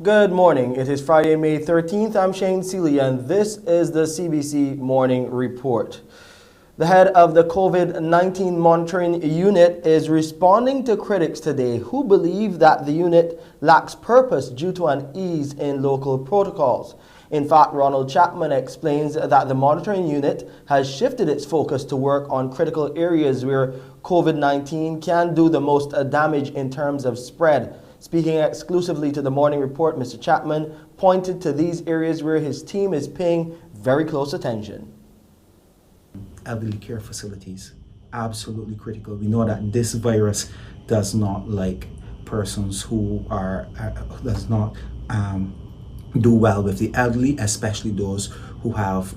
Good morning. It is Friday, May 13th. I'm Shane Seeley, and this is the CBC Morning Report. The head of the COVID-19 monitoring unit is responding to critics today who believe that the unit lacks purpose due to an ease in local protocols. In fact, Ronald Chapman explains that the monitoring unit has shifted its focus to work on critical areas where COVID-19 can do the most damage in terms of spread. Speaking exclusively to the Morning Report, Mr. Chapman pointed to these areas where his team is paying very close attention. Elderly care facilities, absolutely critical. We know that this virus does not like persons who does not do well with the elderly, especially those who have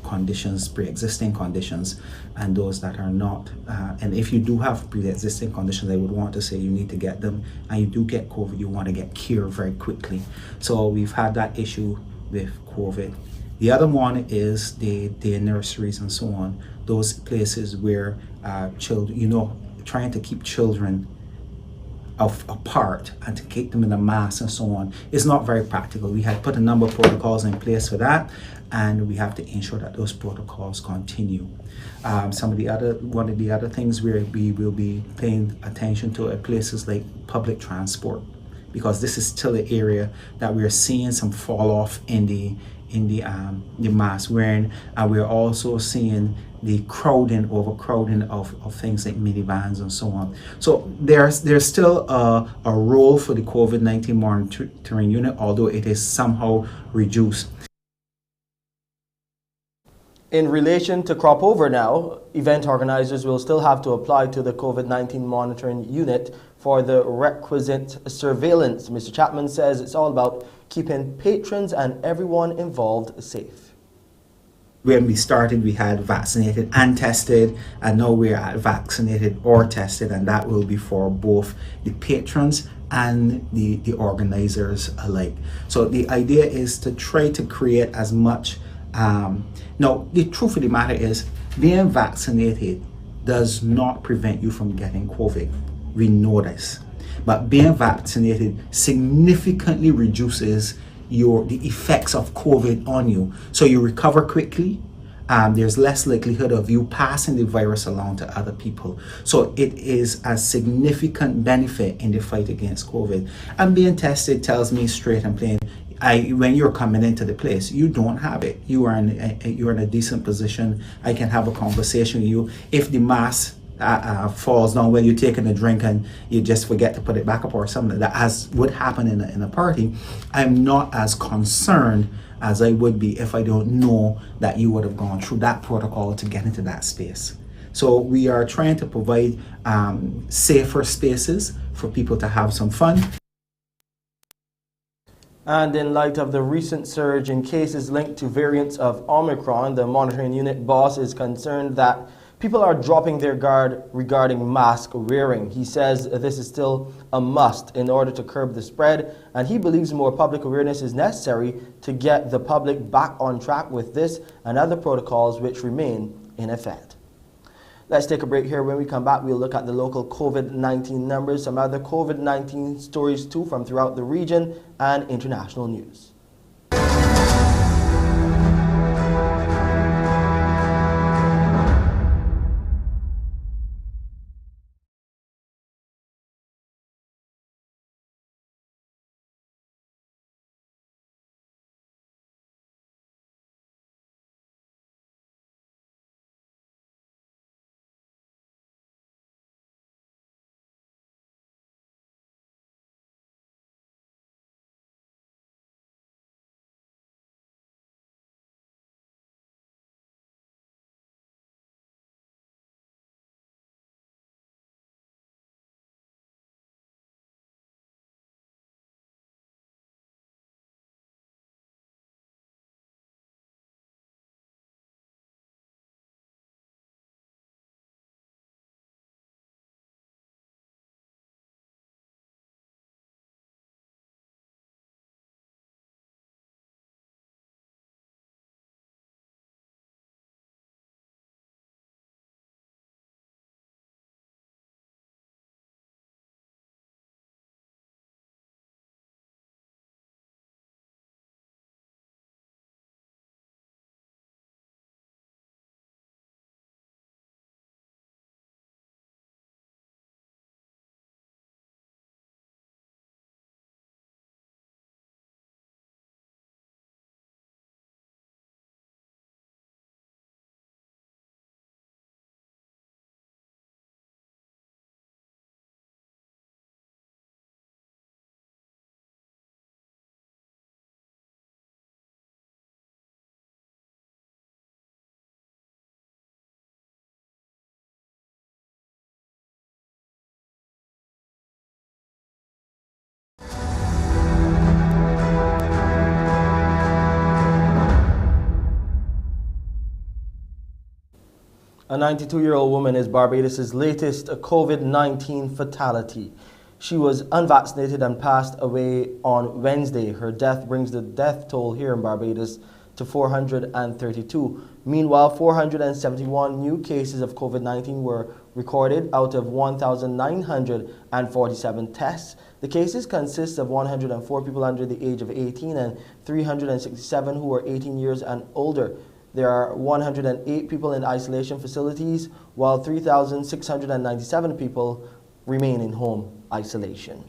conditions, pre-existing conditions, and those that are not. And if you do have pre-existing conditions, I would want to say you need to get them, and you do get COVID, you want to get cured very quickly. So we've had that issue with COVID. The other one is the nurseries and so on, those places where children, trying to keep children apart and to keep them in a mass and so on is not very practical. We had put a number of protocols in place for that, and we have to ensure that those protocols continue. One of the other things where we will be paying attention to are places like public transport, because this is still an area that we're seeing some fall off in the mass wearing, and we're also seeing the overcrowding of things like minivans and so on. So there's still a role for the COVID-19 monitoring unit, although it is somehow reduced. In relation to crop over now, event organizers will still have to apply to the COVID-19 monitoring unit for the requisite surveillance. Mr. Chapman says it's all about keeping patrons and everyone involved safe. When we started, we had vaccinated and tested, and now we're at vaccinated or tested, and that will be for both the patrons and the organizers alike. So the idea is to try to create as much. Now, the truth of the matter is, being vaccinated does not prevent you from getting COVID. We know this. But being vaccinated significantly reduces the effects of COVID on you. So you recover quickly. There's less likelihood of you passing the virus along to other people. So it is a significant benefit in the fight against COVID. And being tested tells me straight and plain, when you're coming into the place, you don't have it. You're in a decent position. I can have a conversation with you. If the mask falls down when you're taking a drink and you just forget to put it back up or something, that as would happen in a party, I'm not as concerned as I would be if I don't know that you would have gone through that protocol to get into that space. So we are trying to provide safer spaces for people to have some fun. And in light of the recent surge in cases linked to variants of Omicron, the monitoring unit boss is concerned that people are dropping their guard regarding mask wearing. He says this is still a must in order to curb the spread, and he believes more public awareness is necessary to get the public back on track with this and other protocols which remain in effect. Let's take a break here. When we come back, we'll look at the local COVID-19 numbers, some other COVID-19 stories too from throughout the region, and international news. A 92-year-old woman is Barbados' latest COVID-19 fatality. She was unvaccinated and passed away on Wednesday. Her death brings the death toll here in Barbados to 432. Meanwhile, 471 new cases of COVID-19 were recorded out of 1,947 tests. The cases consist of 104 people under the age of 18 and 367 who are 18 years and older. There are 108 people in isolation facilities, while 3,697 people remain in home isolation.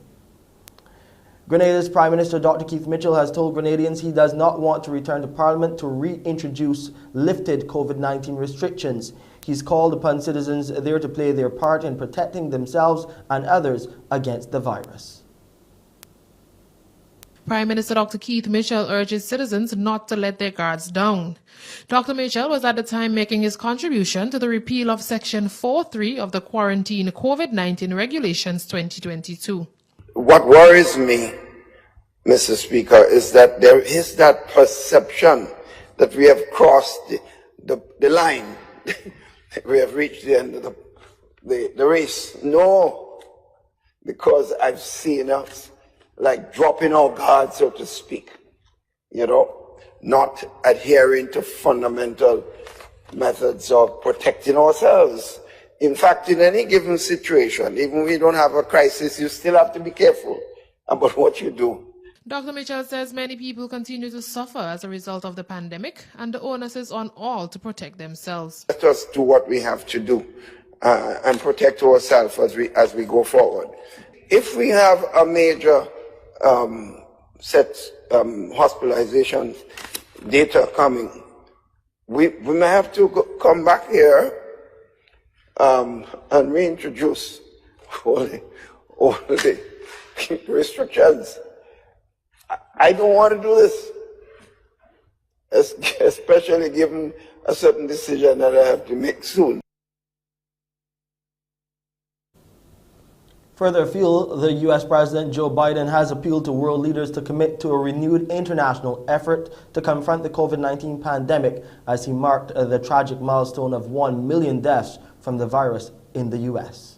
Grenada's Prime Minister Dr. Keith Mitchell has told Grenadians he does not want to return to Parliament to reintroduce lifted COVID-19 restrictions. He's called upon citizens there to play their part in protecting themselves and others against the virus. Prime Minister Dr. Keith Mitchell urges citizens not to let their guards down. Dr. Mitchell was at the time making his contribution to the repeal of Section 4.3 of the Quarantine COVID-19 Regulations 2022. What worries me, Mr. Speaker, is that there is that perception that we have crossed the line. We have reached the end of the race. No, because I've seen us like dropping our guard, so to speak, not adhering to fundamental methods of protecting ourselves. In fact, in any given situation, even when you don't have a crisis, you still have to be careful about what you do. Dr. Mitchell says many people continue to suffer as a result of the pandemic, and the onus is on all to protect themselves. Let us do what we have to do and protect ourselves as we go forward. If we have a major hospitalization data coming, we may have to come back here and reintroduce all the restrictions. I don't want to do this, especially given a certain decision that I have to make soon. Further afield, the U.S. President Joe Biden has appealed to world leaders to commit to a renewed international effort to confront the COVID-19 pandemic as he marked the tragic milestone of 1 million deaths from the virus in the U.S.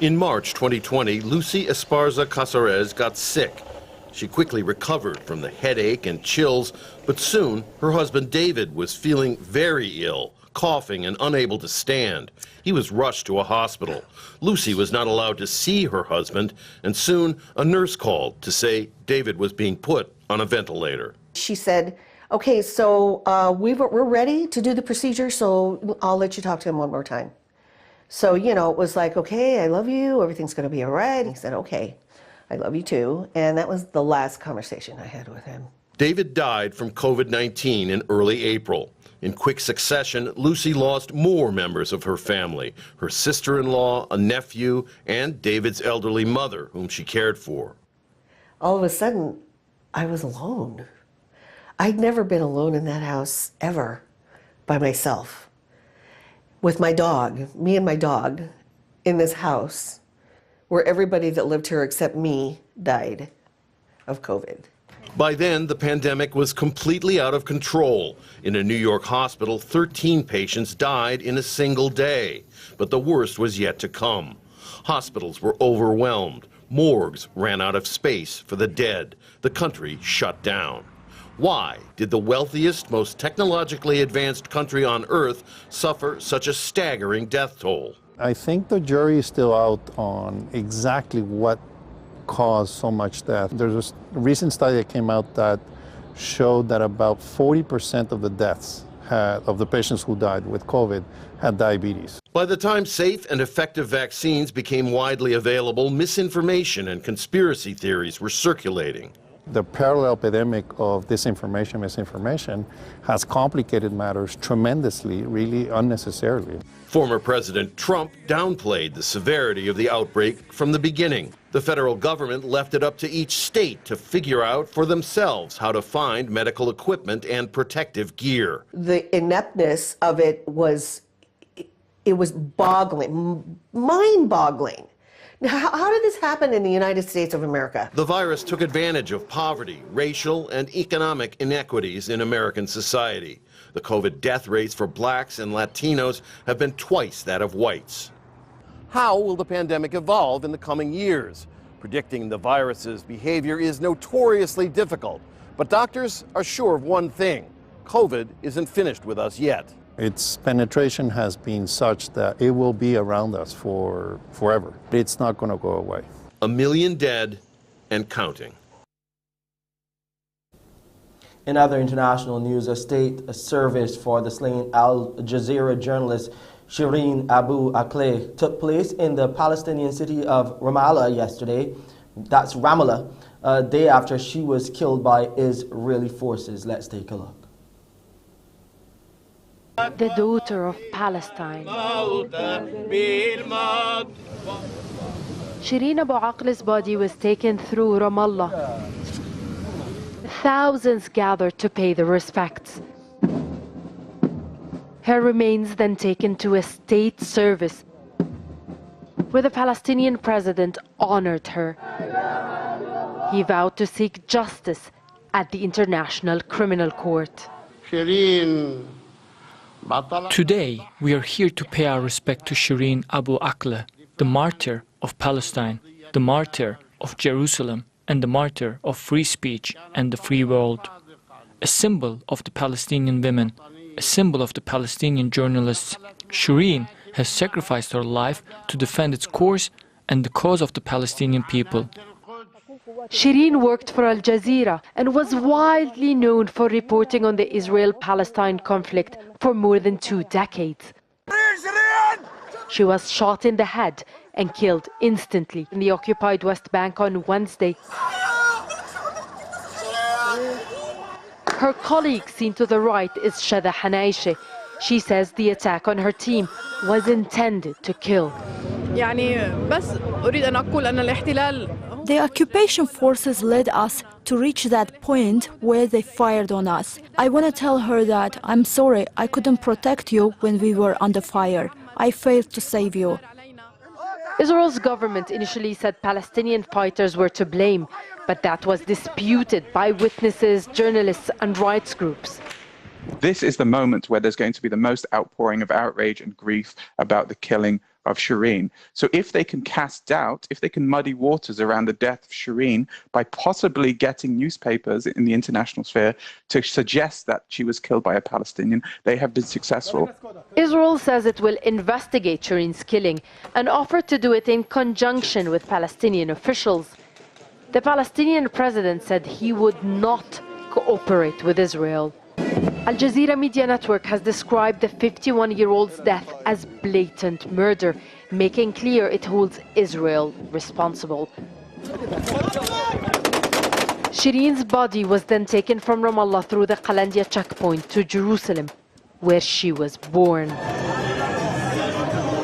In March 2020, Lucy Esparza Casares got sick. She quickly recovered from the headache and chills, but soon her husband David was feeling very ill, coughing and unable to stand. He was rushed to a hospital. Lucy was not allowed to see her husband, and soon a nurse called to say David was being put on a ventilator. She said, okay, so we're ready to do the procedure, so I'll let you talk to him one more time. So, it was like, okay, I love you, everything's going to be all right. He said, okay, I love you too. And that was the last conversation I had with him. David died from COVID-19 in early April. In quick succession, Lucy lost more members of her family, her sister-in-law, a nephew, and David's elderly mother, whom she cared for. All of a sudden, I was alone. I'd never been alone in that house, ever, by myself. With my dog, me and my dog, in this house, where everybody that lived here except me died of COVID. By then, the pandemic was completely out of control. In a New York hospital, 13 patients died in a single day. But the worst was yet to come. Hospitals were overwhelmed. Morgues ran out of space for the dead. The country shut down. Why did the wealthiest, most technologically advanced country on Earth suffer such a staggering death toll? I think the jury is still out on exactly what caused so much death. There's a recent study that came out that showed that about 40% of the deaths of the patients who died with COVID had diabetes. By the time safe and effective vaccines became widely available, misinformation and conspiracy theories were circulating. The parallel epidemic of disinformation, misinformation has complicated matters tremendously, really unnecessarily. Former President Trump downplayed the severity of the outbreak from the beginning. The federal government left it up to each state to figure out for themselves how to find medical equipment and protective gear. The ineptness of it was boggling, mind-boggling. Now, how did this happen in the United States of America? The virus took advantage of poverty, racial, and economic inequities in American society. The COVID death rates for blacks and Latinos have been twice that of whites. How will the pandemic evolve in the coming years? Predicting the virus's behavior is notoriously difficult, but doctors are sure of one thing: COVID isn't finished with us yet. Its penetration has been such that it will be around us for forever. It's not going to go away. 1 million dead and counting. In other international news, a state service for the slain Al Jazeera journalist Shireen Abu Akleh took place in the Palestinian city of Ramallah yesterday. That's Ramallah, a day after she was killed by Israeli forces. Let's take a look. The daughter of Palestine. Shireen Abu Akleh's body was taken through Ramallah. Thousands gathered to pay the respects. Her remains then taken to a state service where the Palestinian president honored her. He vowed to seek justice at the International Criminal Court. Today, we are here to pay our respect to Shireen Abu Akleh, the martyr of Palestine, the martyr of Jerusalem, and the martyr of free speech and the free world. A symbol of the Palestinian women, a symbol of the Palestinian journalists. Shireen has sacrificed her life to defend its cause and the cause of the Palestinian people. Shireen worked for Al Jazeera and was widely known for reporting on the Israel-Palestine conflict for more than 2 decades. She was shot in the head and killed instantly in the occupied West Bank on Wednesday. Her colleague seen to the right is Shada Hanaishe. She says the attack on her team was intended to kill. The occupation forces led us to reach that point where they fired on us. I want to tell her that I'm sorry I couldn't protect you when we were under fire. I failed to save you. Israel's government initially said Palestinian fighters were to blame, but that was disputed by witnesses, journalists, and rights groups. This is the moment where there's going to be the most outpouring of outrage and grief about the killing of Shireen. So if they can cast doubt, if they can muddy waters around the death of Shireen by possibly getting newspapers in the international sphere to suggest that she was killed by a Palestinian, they have been successful. Israel says it will investigate Shireen's killing and offered to do it in conjunction with Palestinian officials. The Palestinian president said he would not cooperate with Israel. Al Jazeera Media Network has described the 51-year-old's death as blatant murder, making clear it holds Israel responsible. Shireen's body was then taken from Ramallah through the Qalandia checkpoint to Jerusalem, where she was born.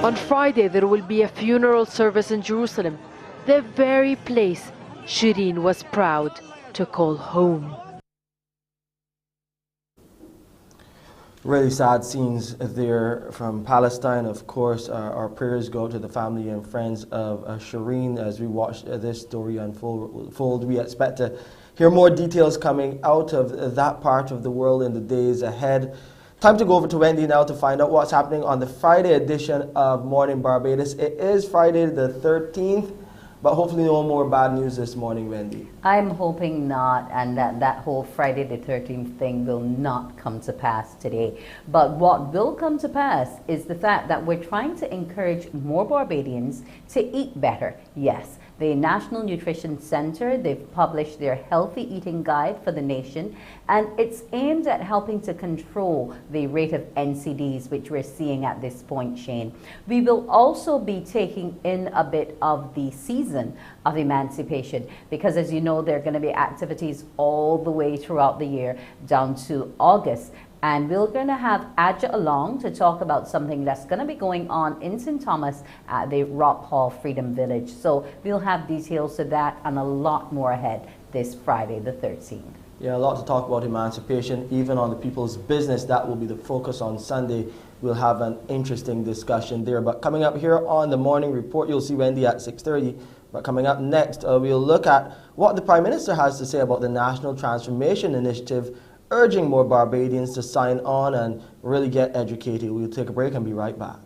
On Friday, there will be a funeral service in Jerusalem, the very place Shireen was proud to call home. Really sad scenes there from Palestine. Of course, our prayers go to the family and friends of Shireen as we watch this story unfold. We expect to hear more details coming out of that part of the world in the days ahead. Time to go over to Wendy now to find out what's happening on the Friday edition of Mornin Barbados. It is Friday the 13th. But hopefully no more bad news this morning, Wendy. I'm hoping not, and that whole Friday the 13th thing will not come to pass today. But what will come to pass is the fact that we're trying to encourage more Barbadians to eat better. Yes, the National Nutrition Center, they've published their healthy eating guide for the nation, and it's aimed at helping to control the rate of NCDs, which we're seeing at this point, Shane. We will also be taking in a bit of the season of emancipation, because as you know, there are going to be activities all the way throughout the year down to August. And we're going to have Adja along to talk about something that's going to be going on in St. Thomas at the Rock Hall Freedom Village. So we'll have details of that and a lot more ahead this Friday the 13th. Yeah, a lot to talk about emancipation, even on the people's business. That will be the focus on Sunday we'll have an interesting discussion there. But coming up here on the morning report, you'll see Wendy at 6:30. But coming up next, we'll look at what the Prime Minister has to say about the National Transformation Initiative, urging more Barbadians to sign on and really get educated. We'll take a break and be right back.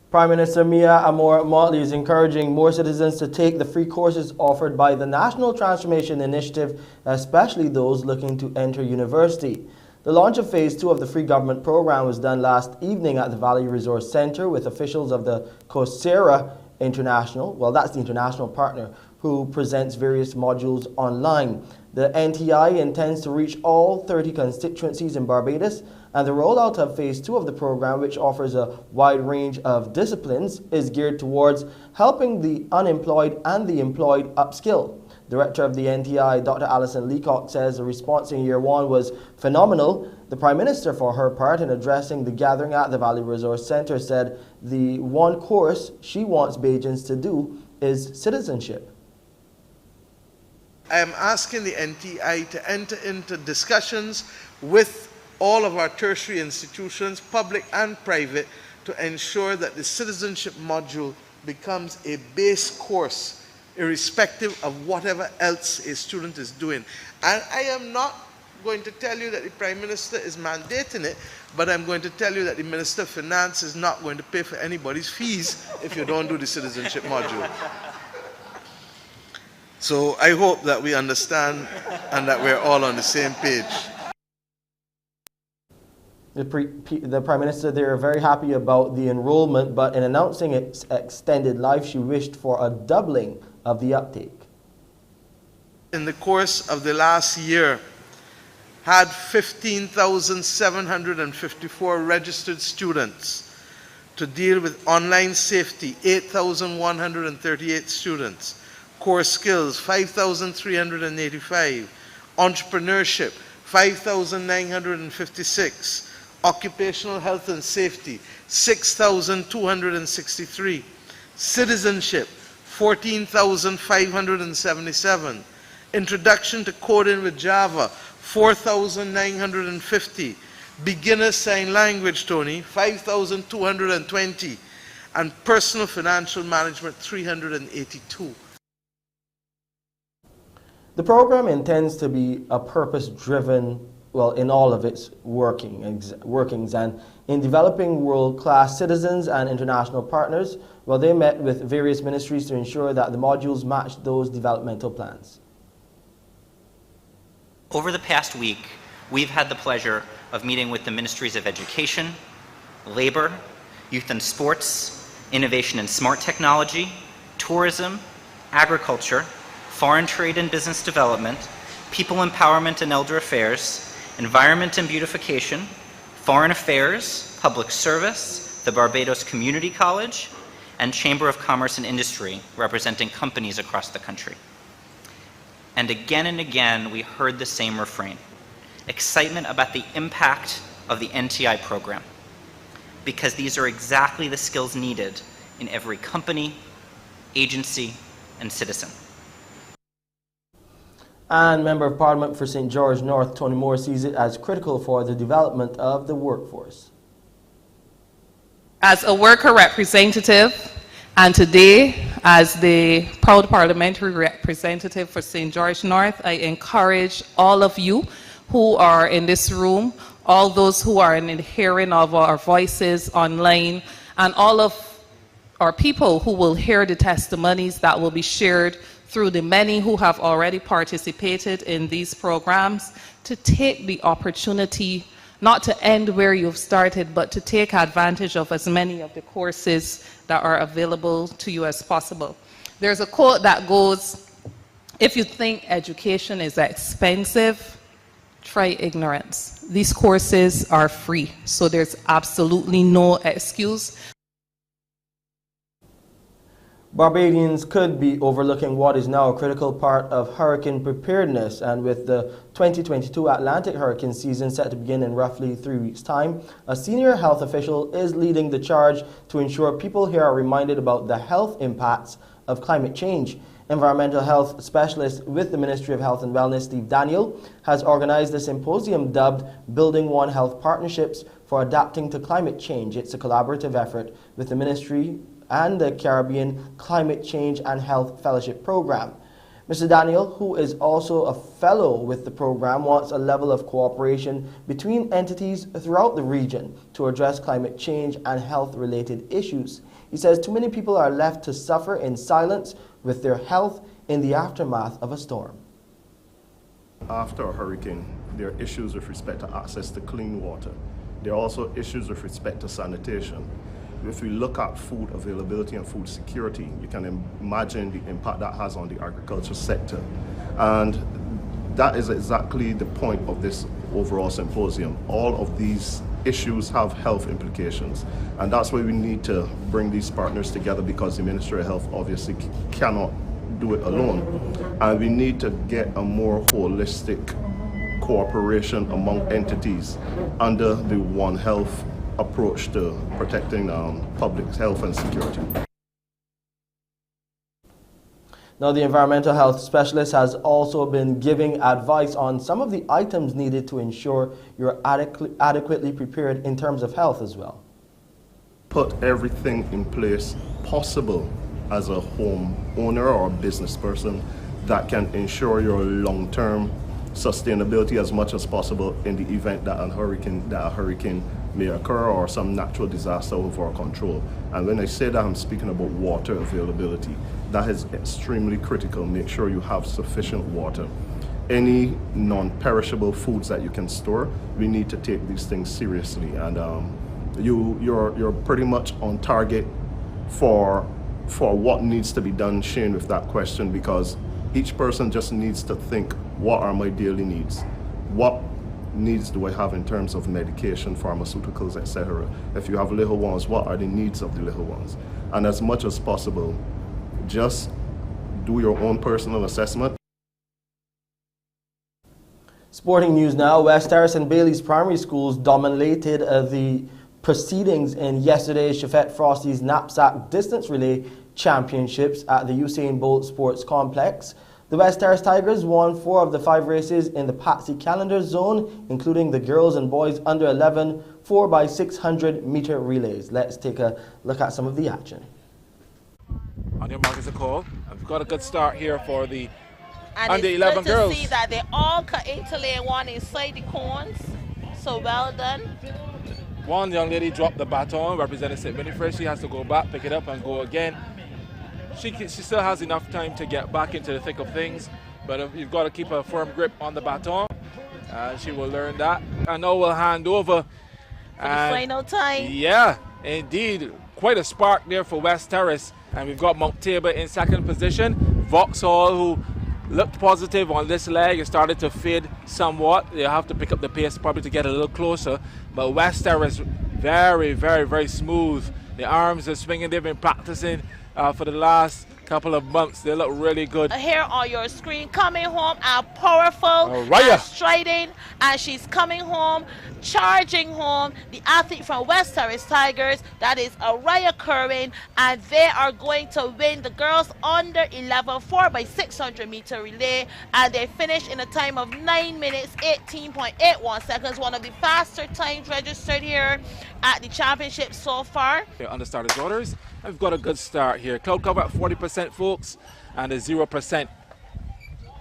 Prime Minister Mia Amor Motley is encouraging more citizens to take the free courses offered by the National Transformation Initiative, especially those looking to enter university. The launch of Phase 2 of the free government program was done last evening at the Valley Resource Center with officials of the Covert International, well, that's the international partner, who presents various modules online. The NTI intends to reach all 30 constituencies in Barbados, and the rollout of Phase 2 of the program, which offers a wide range of disciplines, is geared towards helping the unemployed and the employed upskill. Director of the NTI, Dr. Alison Leacock, says the response in Year 1 was phenomenal. The Prime Minister, for her part, in addressing the gathering at the Valley Resource Centre, said the one course she wants Bajans to do is citizenship. I am asking the NTI to enter into discussions with all of our tertiary institutions, public and private, to ensure that the citizenship module becomes a base course, irrespective of whatever else a student is doing. And I am not going to tell you that the Prime Minister is mandating it, but I'm going to tell you that the Minister of Finance is not going to pay for anybody's fees if you don't do the citizenship module. So I hope that we understand and that we're all on the same page. The Prime Minister, they're very happy about the enrollment, but in announcing its extended life, she wished for a doubling of the uptake. In the course of the last year, had 15,754 registered students to deal with online safety, 8,138 students, core skills, 5,385, entrepreneurship, 5,956, occupational health and safety, 6,263, citizenship, 14,577, introduction to coding with Java, 4,950, beginner sign language, Tony, 5,220, and personal financial management, 382. The program intends to be a purpose-driven in all of its workings, and in developing world-class citizens and international partners, well, they met with various ministries to ensure that the modules matched those developmental plans. Over the past week, we've had the pleasure of meeting with the Ministries of Education, Labor, Youth and Sports, Innovation and Smart Technology, Tourism, Agriculture, Foreign Trade and Business Development, People Empowerment and Elder Affairs, Environment and Beautification, Foreign Affairs, Public Service, the Barbados Community College, and Chamber of Commerce and Industry, representing companies across the country. And again, we heard the same refrain: excitement about the impact of the NTI program, because these are exactly the skills needed in every company, agency, and citizen. And Member of Parliament for St. George North, Tony Moore, sees it as critical for the development of the workforce. As a worker representative, and today as the proud parliamentary representative for St. George North, I encourage all of you who are in this room, all those who are in the hearing of our voices online, and all of our people who will hear the testimonies that will be shared through the many who have already participated in these programs, to take the opportunity not to end where you've started, but to take advantage of as many of the courses that are available to you as possible. There's a quote that goes, if you think education is expensive, try ignorance. These courses are free, so there's absolutely no excuse. Barbadians could be overlooking what is now a critical part of hurricane preparedness, and with the 2022 Atlantic hurricane season set to begin in roughly 3 weeks' time, a senior health official is leading the charge to ensure people here are reminded about the health impacts of climate change. Environmental health specialist with the Ministry of Health and Wellness, Steve Daniel, has organized a symposium dubbed Building One Health Partnerships for Adapting to Climate Change. It's a collaborative effort with the Ministry and the Caribbean Climate Change and Health Fellowship Program. Mr. Daniel, who is also a fellow with the program, wants a level of cooperation between entities throughout the region to address climate change and health-related issues. He says too many people are left to suffer in silence with their health in the aftermath of a storm. After a hurricane, there are issues with respect to access to clean water. There are also issues with respect to sanitation. If we look at food availability and food security, you can imagine the impact that has on the agriculture sector. And that is exactly the point of this overall symposium. All of these issues have health implications. And that's why we need to bring these partners together, because the Ministry of Health obviously cannot do it alone. And we need to get a more holistic cooperation among entities under the One Health approach to protecting public health and security. Now, the environmental health specialist has also been giving advice on some of the items needed to ensure you're adequately prepared in terms of health as well. Put everything in place possible as a home owner or a business person that can ensure your long-term sustainability as much as possible in the event that a hurricane may occur or some natural disaster over our control. And when I say that, I'm speaking about water availability. That is extremely critical. Make sure you have sufficient water. Any non-perishable foods that you can store, we need to take these things seriously. And you're pretty much on target for what needs to be done, Shane, with that question, because each person just needs to think, what are my daily needs? What needs do I have in terms of medication, pharmaceuticals, etc.? If you have little ones, what are the needs of the little ones? And as much as possible, just do your own personal assessment. Sporting news now. West Terrace and Bailey's primary schools dominated the proceedings in yesterday's Chafette Frosty's Knapsack Distance Relay Championships at the Usain Bolt Sports Complex. The West Terrace Tigers won 4 of the 5 races in the Patsy Calendar zone, including the girls and boys under 11 4x600 meter relays. Let's take a look at some of the action. On your mark is a call. I've got a good start here for the And the it's 11 good to girls. see that they all cut into lane one inside the cones. So well done. One young lady dropped the baton, representing St. Winifred. She has to go back, pick it up, and go again. She still has enough time to get back into the thick of things, but you've got to keep a firm grip on the baton. She will learn that. And now we'll hand over. For the final time. Yeah, indeed. Quite a spark there for West Terrace. And we've got Mount Tabor in second position. Vauxhall, who looked positive on this leg, it started to fade somewhat. They have to pick up the pace probably to get a little closer. But West Terrace, very, very, very smooth. The arms are swinging. They've been practicing for the last couple of months. They look really good. Here on your screen, coming home and powerful, and striding, and she's coming home, charging home. The athlete from West Terrace Tigers, that is Araya Curran, and they are going to win the girls under 11 4x600 meter relay, and they finished in a time of 9 minutes 18.81 seconds, one of the faster times registered here at the championship so far. Under starters orders, we've got a good start here. Cloud cover at 40%, folks, and a 0%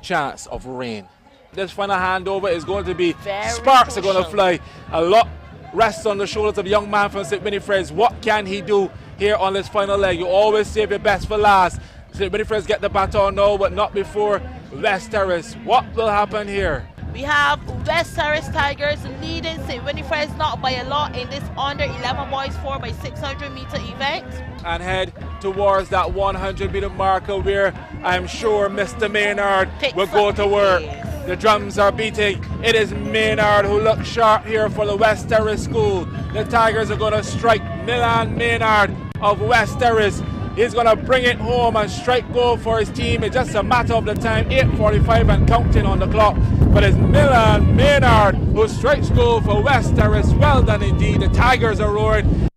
chance of rain. This final handover is going to be sparks are going to fly. A lot rests on the shoulders of the young man from St. Winifred's. What can he do here on this final leg? You always save your best for last. St. Winifred's get the baton now, but not before West Terrace. What will happen here? We have West Terrace Tigers leading St. Winifred's not by a lot in this under 11 boys 4x600 meter event. And head towards that 100 meter marker where I'm sure Mr. Maynard will go to work. The drums are beating. It is Maynard who looks sharp here for the West Terrace School. The Tigers are going to strike Milan Maynard of West Terrace. He's going to bring it home and strike goal for his team. It's just a matter of the time, 8:45 and counting on the clock. But it's Milan Maynard who strikes goal for West Terrace. Well done indeed. The Tigers are roaring.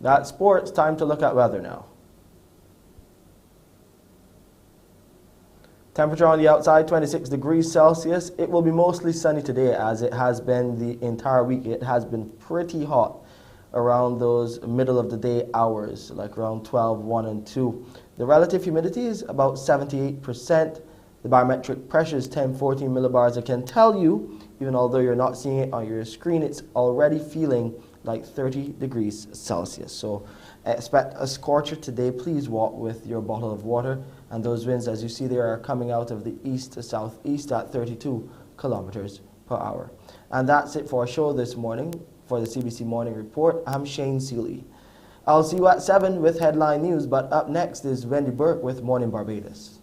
That's sports. Time to look at weather now. Temperature on the outside, 26 degrees Celsius. It will be mostly sunny today, as it has been the entire week. It has been pretty hot around those middle of the day hours, like around 12, 1 and 2. The relative humidity is about 78%. The barometric pressure is 1014 millibars. I can tell you, even although you're not seeing it on your screen, it's already feeling like 30 degrees Celsius. So expect a scorcher today. Please walk with your bottle of water. And those winds, as you see there, are coming out of the east to southeast at 32 kilometers per hour. And that's it for our show this morning. For the CBC Morning Report, I'm Shane Seeley. I'll see you at 7 with headline news, but up next is Wendy Burke with Mornin Barbados.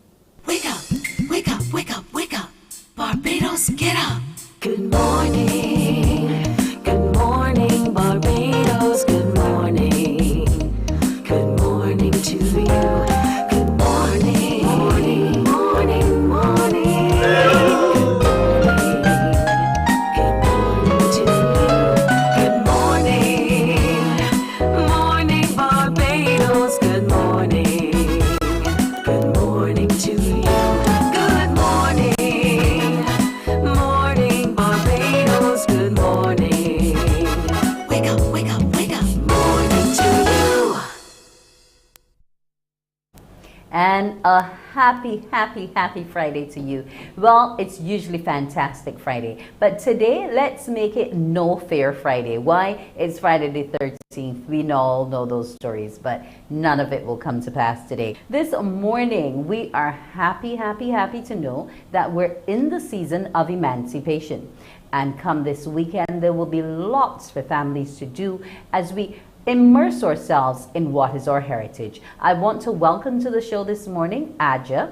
Wake up, wake up, wake up, wake up. Barbados, get up. Good morning, Barbados, good morning. Good morning to you. Good morning, morning, morning, morning. Good morning to you. Good morning, morning Barbados, good morning. Good morning to you. Good morning, morning Barbados, good morning. Wake up, wake up, wake up. Morning to you. And a happy, happy, happy Friday to you. Well, it's usually Fantastic Friday, but today let's make it No Fair Friday. Why? It's Friday the 13th. We all know those stories, but none of it will come to pass today. This morning, we are happy, happy, happy to know that we're in the season of emancipation. And come this weekend, there will be lots for families to do as we immerse ourselves in what is our heritage. I want to welcome to the show this morning Aja,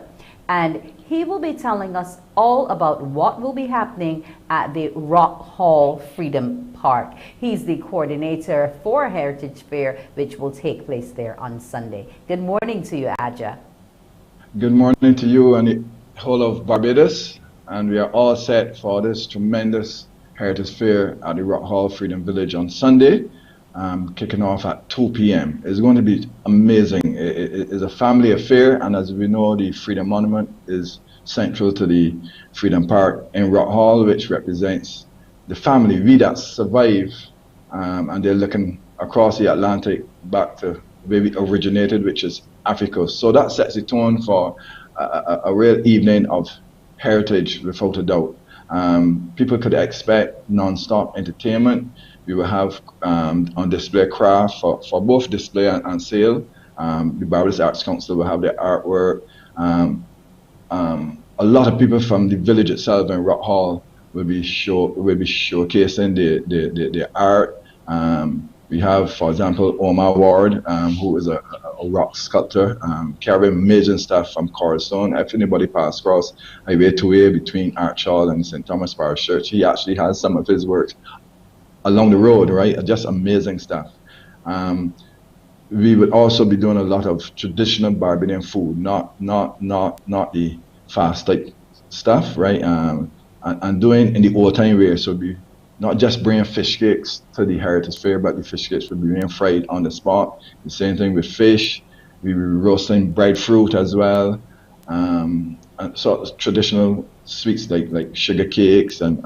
and he will be telling us all about what will be happening at the Rock Hall Freedom Park. He's the coordinator for Heritage Fair, which will take place there on Sunday. Good morning to you, Aja. Good morning to you and the whole of Barbados, and we are all set for this tremendous Heritage Fair at the Rock Hall Freedom Village on Sunday. Kicking off at 2 p.m. It's going to be amazing. It is a family affair, and as we know, the Freedom Monument is central to the Freedom Park in Rock Hall, which represents the family, we that survive, and they're looking across the Atlantic back to where we originated, which is Africa. So that sets the tone for a real evening of heritage without a doubt. People could expect non-stop entertainment. We will have on display craft for both display and sale. The Barbados Arts Council will have their artwork. A lot of people from the village itself in Rock Hall will be showcasing their art. We have, for example, Omar Ward, who is a rock sculptor, carrying amazing stuff from Cornerstone. If anybody pass across Highway 2A between Archall and St. Thomas Parish Church, he actually has some of his work along the road, right? Just amazing stuff. We would also be doing a lot of traditional Barbadian food, not the fast type stuff, right? And doing in the old time way. So we not just bringing fish cakes to the Heritage Fair, but the fish cakes will be being fried on the spot. The same thing with fish. We will be roasting breadfruit as well. And sort of traditional sweets like sugar cakes and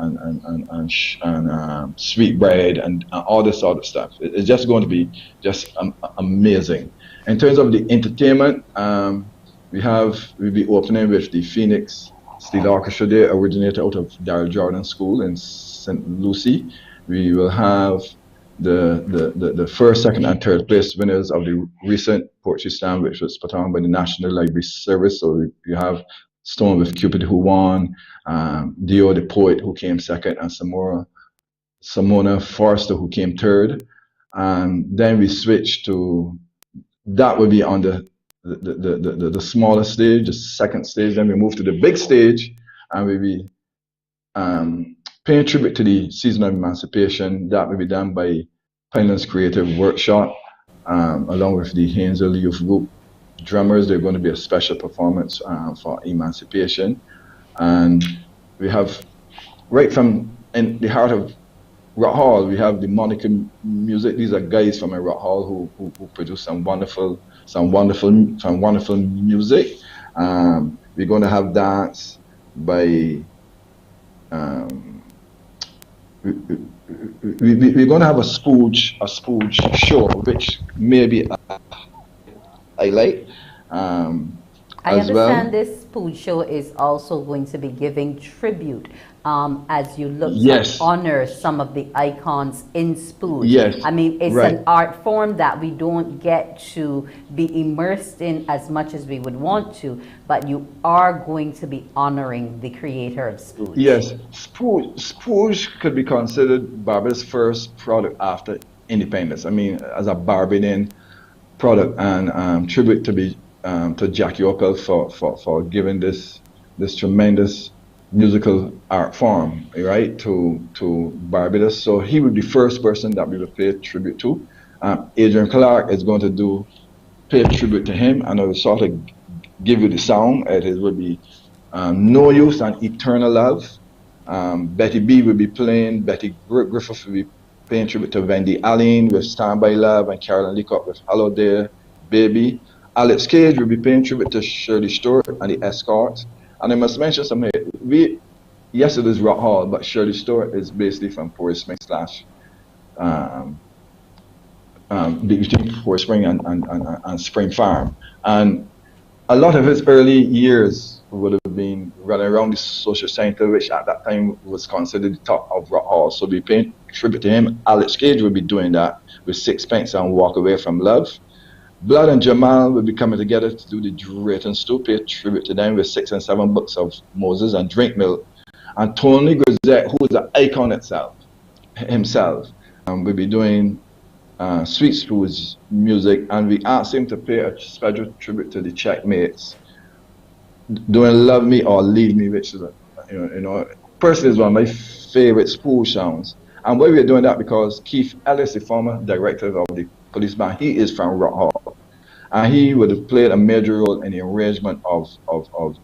sweet bread and all this sort of stuff. It's just going to be just amazing. In terms of the entertainment, we'll be opening with the Phoenix Steel Orchestra. They originated out of Darrell Jordan School in St. Lucie. We will have the first, second, and third place winners of the recent poetry slam, which was put on by the National Library Service. So you have Stone with Cupid, who won, Dio the Poet, who came second, and Simona Forrester, who came third. And then we switch to, that would be on the smaller stage, the second stage. Then we move to the big stage, and we'll be paying tribute to the season of emancipation. That will be done by Pinelands Creative Workshop, along with the Hansel Youth Group drummers. They're going to be a special performance for emancipation. And we have, right from in the heart of Rock Hall, we have the Monica Music. These are guys from Rock Hall who produce some wonderful music. We're going to have dance by we're going to have a spooge show, which maybe I like. I understand this food show is also going to be giving tribute as you look to honor some of the icons in Spooge. Yes. I mean, it's right. an art form that we don't get to be immersed in as much as we would want to, but you are going to be honoring the creator of Spooge. Yes, Spooge could be considered Barbadian's first product after independence. I mean, as a Barbadian product, and tribute to Jackie Opel for giving this tremendous musical art form, right, to Barbados. So he would be the first person that we will pay tribute to. Adrian Clark is going to pay tribute to him, and I will sort of give you the song. It will be No Use and Eternal Love. Betty B will be playing, Betty Griffith will be paying tribute to Wendy Allen with Stand By Love, and Carolyn Leacock with Hello There, Baby. Alex Cage will be paying tribute to Shirley Stewart and the Escorts. And I must mention something. Yes, it is Rock Hall, but Shirley Stewart is basically from Forest Spring between Forest Spring and Spring Farm. And a lot of his early years would have been running around the social center, which at that time was considered the top of Rock Hall. So we paying tribute to him. Alex Cage will be doing that with Sixpence and Walk Away From Love. Blood and Jamal will be coming together to do the Drayton Stew, pay tribute to them with 6 and 7 books of Moses and Drink Milk. And Tony Grisette, who is an icon himself, will be doing Sweet Spoon's music, and we asked him to pay a special tribute to the Checkmates, doing Love Me or Leave Me, which is, personally is one of my favorite spool sounds. And why we're doing that, because Keith Ellis, the former director of the police band, he is from Rock Hall, and he would have played a major role in the arrangement of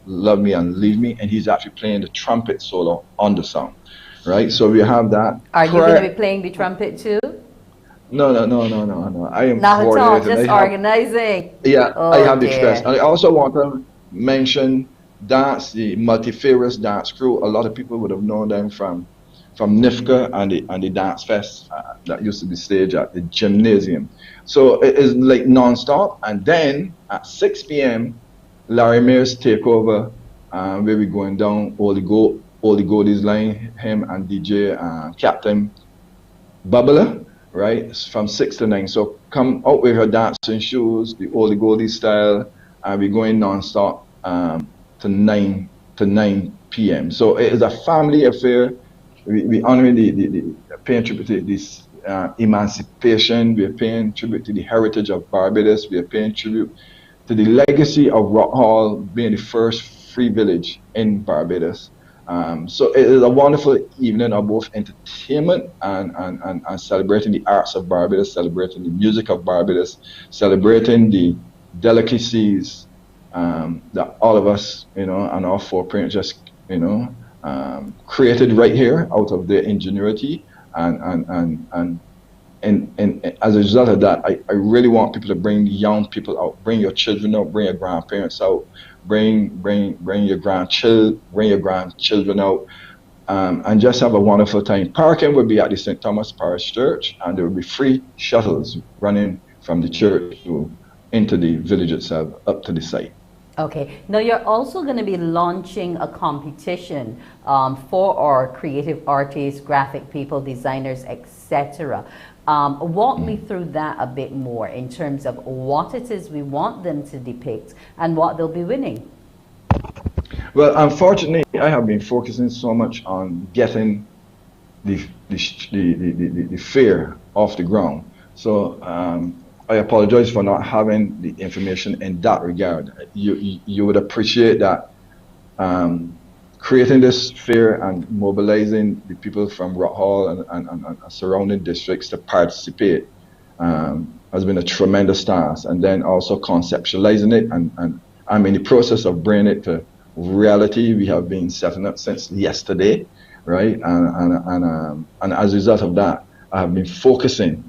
Love Me and Leave Me, and he's actually playing the trumpet solo on the song, right? So we have that. Are you going to be playing the trumpet too? No. I am not at all, just organizing. Yeah, I have the express. And I also want to mention dance, the multifarious dance crew. A lot of people would have known them from NIFCA and the dance fest that used to be staged at the gymnasium. So it is like non-stop, and then at 6 p.m. Larry Mears takeover, where we going down all the Goldies line, him and DJ Captain Bubbler, right? It's from 6 to 9. So come out with your dancing shoes, the oldie goldie style, and we're going non-stop to 9 p.m. So it is a family affair. We honor the paying tribute to this emancipation. We are paying tribute to the heritage of Barbados. We are paying tribute to the legacy of Rock Hall being the first free village in Barbados. So it is a wonderful evening of both entertainment and celebrating the arts of Barbados, celebrating the music of Barbados, celebrating the delicacies that all of us, and our foreparents just, created right here out of their ingenuity. And as a result of that, I really want people to bring young people out, bring your children out, bring your grandparents out, bring your grandchildren out, and just have a wonderful time. Parking will be at the St. Thomas Parish Church, and there will be free shuttles running from the church into the village itself up to the site. Okay. Now you're also going to be launching a competition for our creative artists, graphic people, designers, etc. Walk me through that a bit more in terms of what it is we want them to depict and what they'll be winning. Well, unfortunately, I have been focusing so much on getting the fair off the ground. So I apologize for not having the information in that regard. You would appreciate that creating this fair and mobilizing the people from Rock Hall and surrounding districts to participate has been a tremendous task. And then also conceptualizing it, and I'm in the process of bringing it to reality. We have been setting up since yesterday, right? And as a result of that, I have been focusing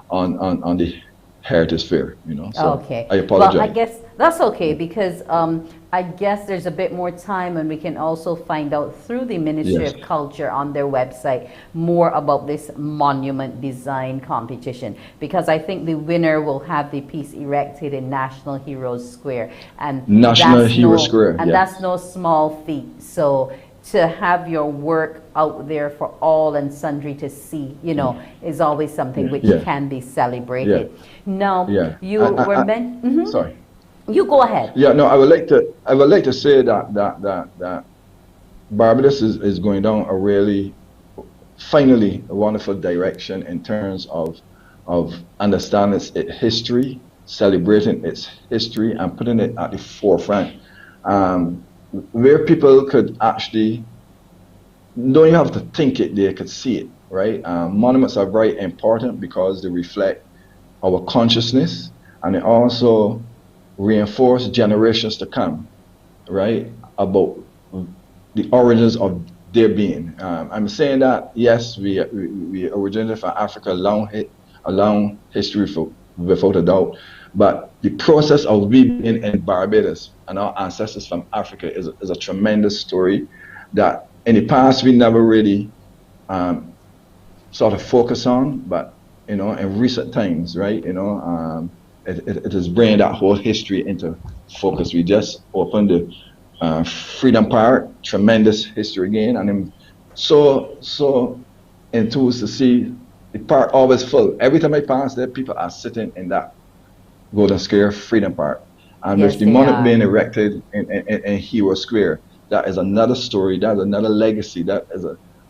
on the Heritage Fair, So okay. I apologize. Well, I guess that's okay, because I guess there's a bit more time, and we can also find out through the Ministry of Culture on their website more about this monument design competition, because I think the winner will have the piece erected in National Heroes Square, and that's no small feat. So to have your work out there for all and sundry to see, is always something which can be celebrated. Now, you were meant. Sorry. You go ahead. Yeah, no, I would like to say that Barbados is going down a really, finally, a wonderful direction in terms of understanding its history, celebrating its history, and putting it at the forefront. Where people could actually, don't you have to think it, they could see it, right? Monuments are very important because they reflect our consciousness, and they also reinforce generations to come, right, about the origins of their being. I'm saying that, yes, we originated from Africa, a long history without a doubt, but the process of we being in Barbados and our ancestors from Africa is a tremendous story that in the past we never really sort of focus on, but in recent times, right, it is bringing that whole history into focus. We just opened the Freedom Park, tremendous history again, and I'm so enthused to see the park always full. Every time I pass there, people are sitting in that Golden Square Freedom Park. And with the monument being erected in Hero Square, that is another story, that is another legacy, that is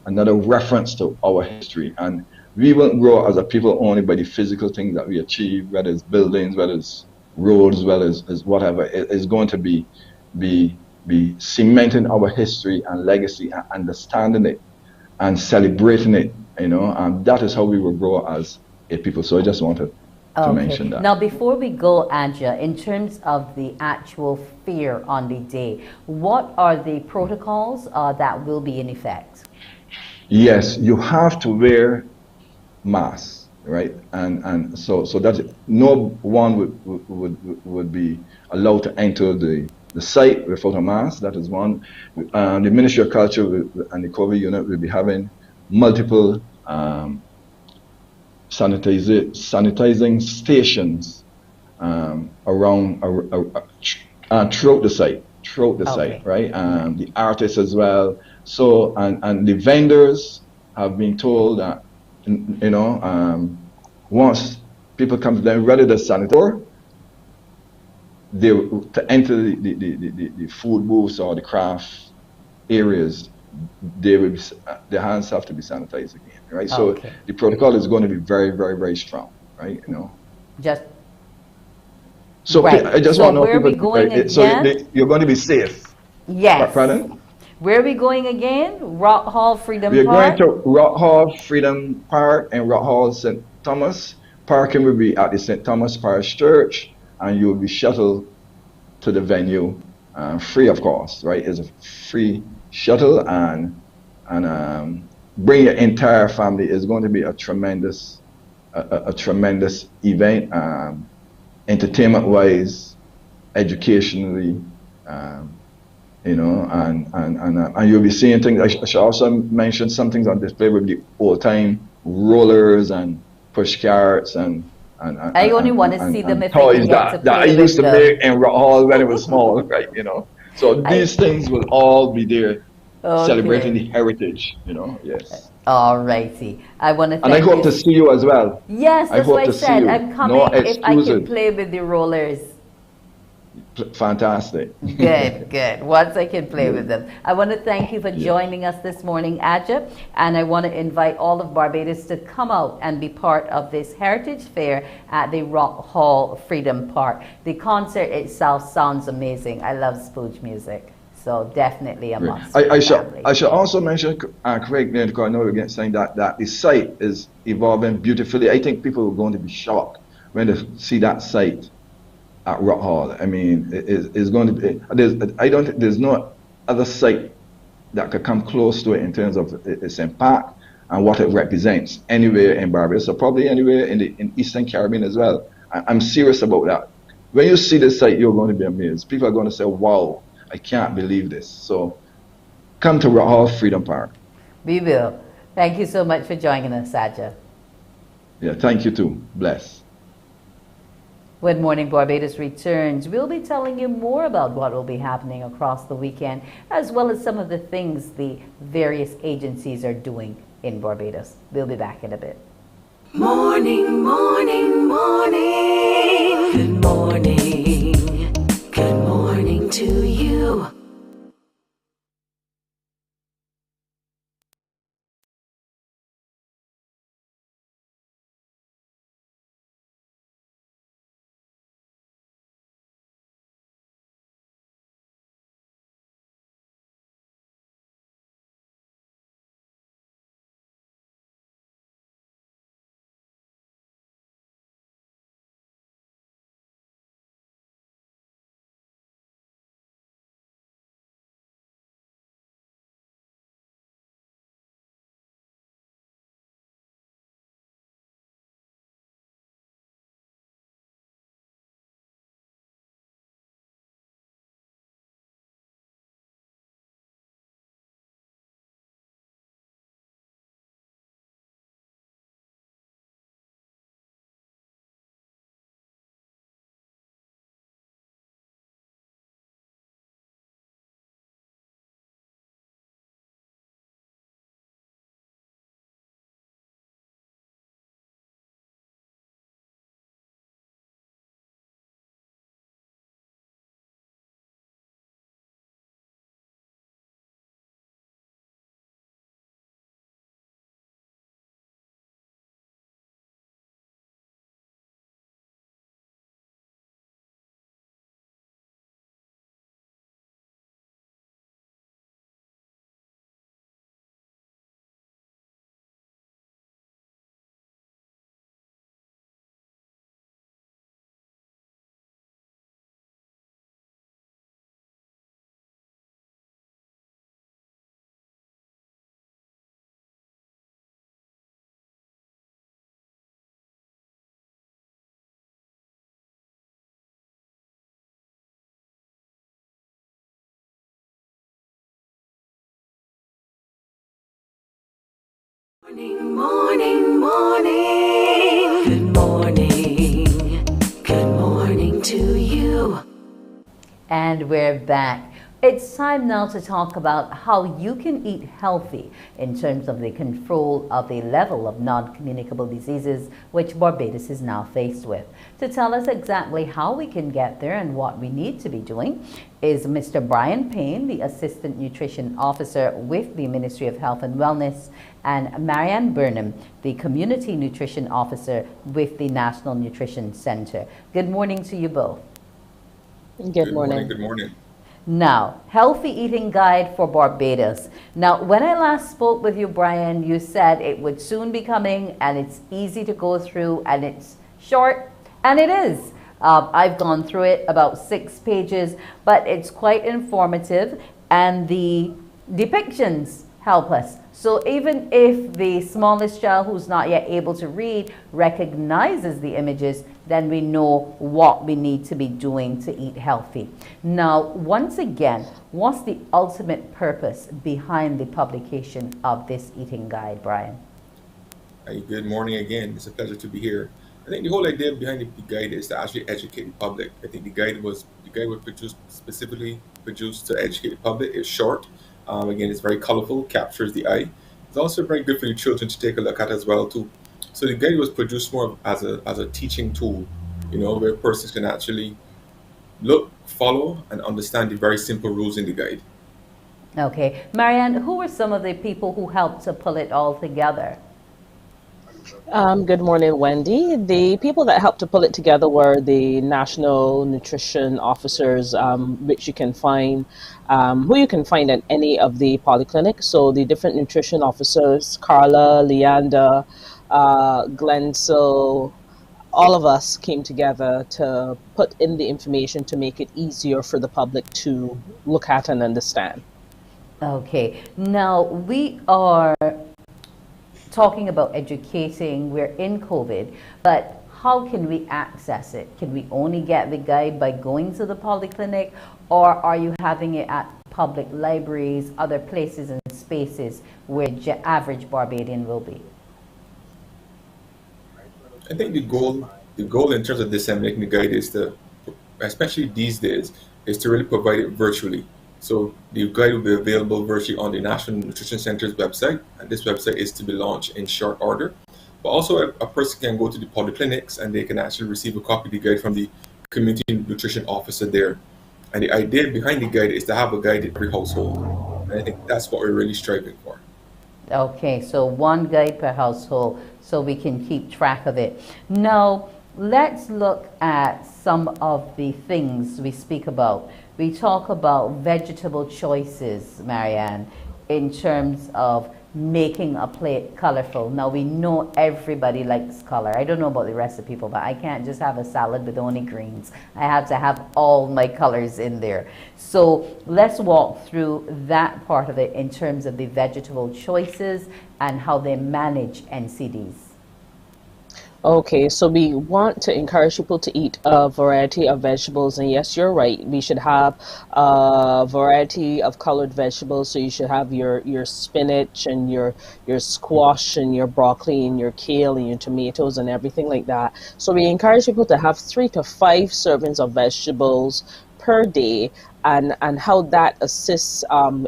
another reference to our history. And we won't grow as a people only by the physical things that we achieve, whether it's buildings, whether it's roads, whether it's whatever. It's going to be cementing our history and legacy and understanding it and celebrating it, and that is how we will grow as a people. So I just wanted to mention that. Now, before we go, Adja, in terms of the actual fair on the day, what are the protocols that will be in effect? Yes, you have to wear masks, right? And so that no one would be allowed to enter the site without a mask. That is one. The Ministry of Culture and the Covert unit will be having multiple sanitizing stations around throughout the site, right? The artists as well. So, and the vendors have been told that, you know, once people come to them, rather than sanitary, they to enter the food booths or the craft areas, their hands have to be sanitized again, right? So the protocol is going to be very, very, very strong, right? You know. So right. I just so want to know where are we people. going Right, again? so you're going to be safe. Yes. Pardon? Where are we going again? Rock Hall Freedom We're Park? going to Rock Hall Freedom Park and Rock Hall St. Thomas. Parking will be at the St. Thomas Parish Church, and you'll be shuttled to the venue, free of course, right? It's a free shuttle, and bring your entire family. It's going to be a tremendous event, entertainment-wise, educationally, you know, and you'll be seeing things. I should also mention some things on display with the old-time rollers and push carts and I only want to see them if I toys can get to play that I used to with make in Rock Hall when it was small, right? You know, so these things will all be there, celebrating the heritage. You know, yes. All righty. I want to thank and I hope to see you as well. Yes, that's what I said. I'm coming if I can play with the rollers. Fantastic. Good, good. Once I can play with them. I want to thank you for joining us this morning, Adja, and I want to invite all of Barbados to come out and be part of this Heritage Fair at the Rock Hall Freedom Park. The concert itself sounds amazing. I love spooge music, so definitely a must. I should also mention, Craig, because I know we're getting saying that the site is evolving beautifully. I think people are going to be shocked when they see that site at Rock Hall. I mean, it's going to be. There's no other site that could come close to it in terms of its impact and what it represents anywhere in Barbados, or probably anywhere in Eastern Caribbean as well. I'm serious about that. When you see this site, you're going to be amazed. People are going to say, "Wow, I can't believe this." So, come to Rock Hall Freedom Park. We will. Thank you so much for joining us, Adja. Yeah, thank you too. Bless. When Morning Barbados returns, we'll be telling you more about what will be happening across the weekend, as well as some of the things the various agencies are doing in Barbados. We'll be back in a bit. Morning, morning, morning. Good morning. Good morning to you. Morning, morning, morning. Good morning. Good morning to you. And we're back. It's time now to talk about how you can eat healthy in terms of the control of the level of non-communicable diseases which Barbados is now faced with. To tell us exactly how we can get there and what we need to be doing is Mr. Brian Payne, the Assistant Nutrition Officer with the Ministry of Health and Wellness, and Marianne Burnham, the Community Nutrition Officer with the National Nutrition Center. Good morning to you both. Good morning. Good morning. Now, healthy eating guide for Barbados. Now, when I last spoke with you, Brian, you said it would soon be coming and it's easy to go through and it's short, and it is. I've gone through it, about 6 pages, but it's quite informative and the depictions help us. So even if the smallest child who's not yet able to read recognizes the images, then we know what we need to be doing to eat healthy. Now, once again, what's the ultimate purpose behind the publication of this eating guide, Brian? Hey, good morning again. It's a pleasure to be here. I think the whole idea behind the guide is to actually educate the public. I think the guide was specifically produced to educate the public. It's short. Again, it's very colorful, captures the eye. It's also very good for the children to take a look at as well too. So the guide was produced more as a teaching tool, where persons can actually look, follow, and understand the very simple rules in the guide. Okay. Marianne, who were some of the people who helped to pull it all together? Good morning, Wendy. The people that helped to pull it together were the National Nutrition Officers, which you can find, who you can find at any of the polyclinics. So the different nutrition officers, Carla, Leander, Glensil, all of us came together to put in the information to make it easier for the public to look at and understand. Okay. Now, we are talking about educating. We're in COVID, but how can we access it? Can we only get the guide by going to the polyclinic, or are you having it at public libraries, other places and spaces where average Barbadian will be? I think the goal in terms of disseminating the guide is to, especially these days, is to really provide it virtually. So the guide will be available virtually on the National Nutrition Center's website, and this website is to be launched in short order. But also a person can go to the polyclinics and they can actually receive a copy of the guide from the Community Nutrition Officer there. And the idea behind the guide is to have a guide in every household. And I think that's what we're really striving for. Okay, so one guide per household so we can keep track of it. Now, let's look at some of the things we speak about. We talk about vegetable choices, Marianne, in terms of making a plate colorful. Now, we know everybody likes color. I don't know about the rest of people, but I can't just have a salad with only greens. I have to have all my colors in there. So let's walk through that part of it in terms of the vegetable choices and how they manage NCDs. Okay, so we want to encourage people to eat a variety of vegetables, and yes, you're right. We should have a variety of colored vegetables. So you should have your spinach and your squash and your broccoli and your kale and your tomatoes and everything like that. So we encourage people to have 3 to 5 servings of vegetables per day. And how that assists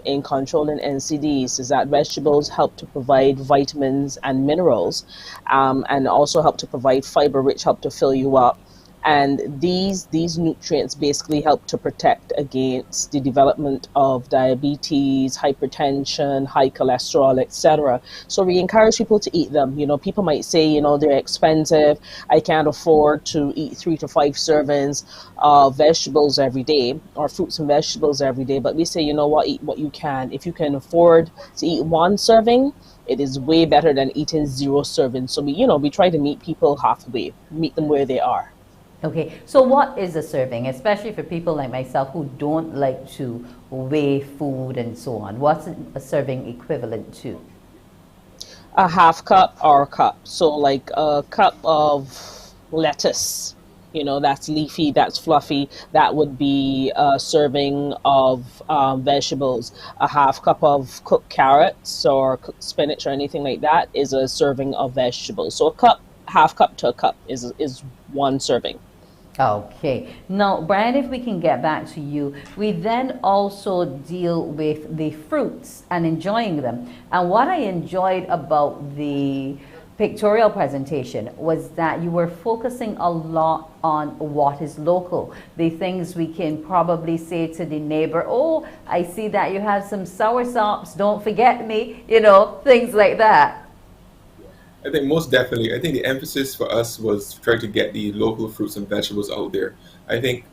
in controlling NCDs is that vegetables help to provide vitamins and minerals, and also help to provide fiber, which help to fill you up. And these nutrients basically help to protect against the development of diabetes, hypertension, high cholesterol, etc. So we encourage people to eat them. People might say, they're expensive. I can't afford to eat 3 to 5 servings of vegetables every day, or fruits and vegetables every day. But we say, eat what you can. If you can afford to eat 1 serving, it is way better than eating 0 servings. So we try to meet people halfway, meet them where they are. Okay, so what is a serving, especially for people like myself who don't like to weigh food and so on? What's a serving equivalent to? A half cup or a cup. So like a cup of lettuce, that's leafy, that's fluffy. That would be a serving of vegetables. A half cup of cooked carrots or cooked spinach or anything like that is a serving of vegetables. So a cup, half cup to a cup is 1 serving. Okay. Now, Brian, if we can get back to you, we then also deal with the fruits and enjoying them. And what I enjoyed about the pictorial presentation was that you were focusing a lot on what is local, the things we can probably say to the neighbor, oh, I see that you have some soursops, don't forget me, you know, things like that. I think most definitely. I think the emphasis for us was trying to get the local fruits and vegetables out there. I think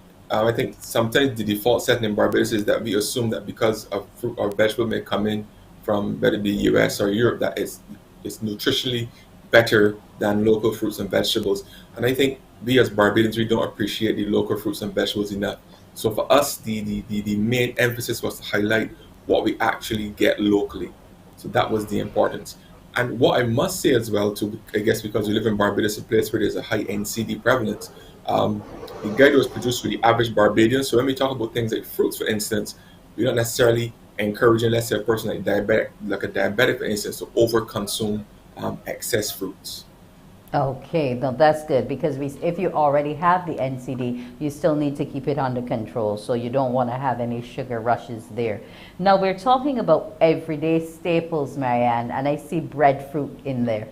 sometimes the default setting in Barbados is that we assume that because a fruit or vegetable may come in from whether it be US or Europe, that it's nutritionally better than local fruits and vegetables. And I think we as Barbadians, we don't appreciate the local fruits and vegetables enough. So for us, the main emphasis was to highlight what we actually get locally. So that was the importance. And what I must say as well, too, I guess because we live in Barbados, a place where there's a high NCD prevalence, the guide was produced for the average Barbadian. So when we talk about things like fruits, for instance, we're not necessarily encouraging, let's say, a person like a diabetic, for instance, to overconsume excess fruits. Okay, no, that's good because if you already have the NCD, you still need to keep it under control. So you don't want to have any sugar rushes there. Now we're talking about everyday staples, Marianne, and I see breadfruit in there.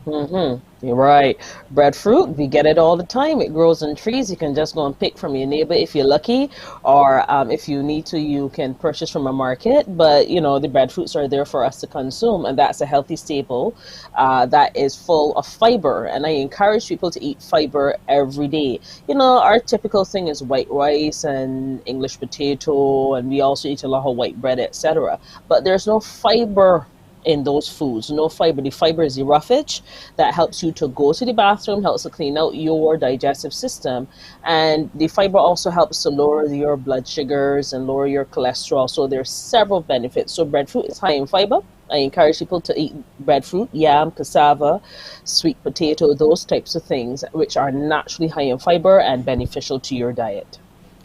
You're right. Breadfruit, we get it all the time. It grows in trees. You can just go and pick from your neighbor if you're lucky, or if you need to, you can purchase from a market. But you know, the breadfruits are there for us to consume, and that's a healthy staple that is full of fiber. And I encourage people to eat fiber every day. You know, our typical thing is white rice and English potato, and we also eat a lot of white bread, etc. But there's no fiber in those foods. No fiber. The fiber is the roughage that helps you to go to the bathroom, helps to clean out your digestive system, and the fiber also helps to lower your blood sugars and lower your cholesterol. So there's several benefits. So breadfruit is high in fiber. I encourage people to eat breadfruit, yam, cassava, sweet potato, those types of things which are naturally high in fiber and beneficial to your diet.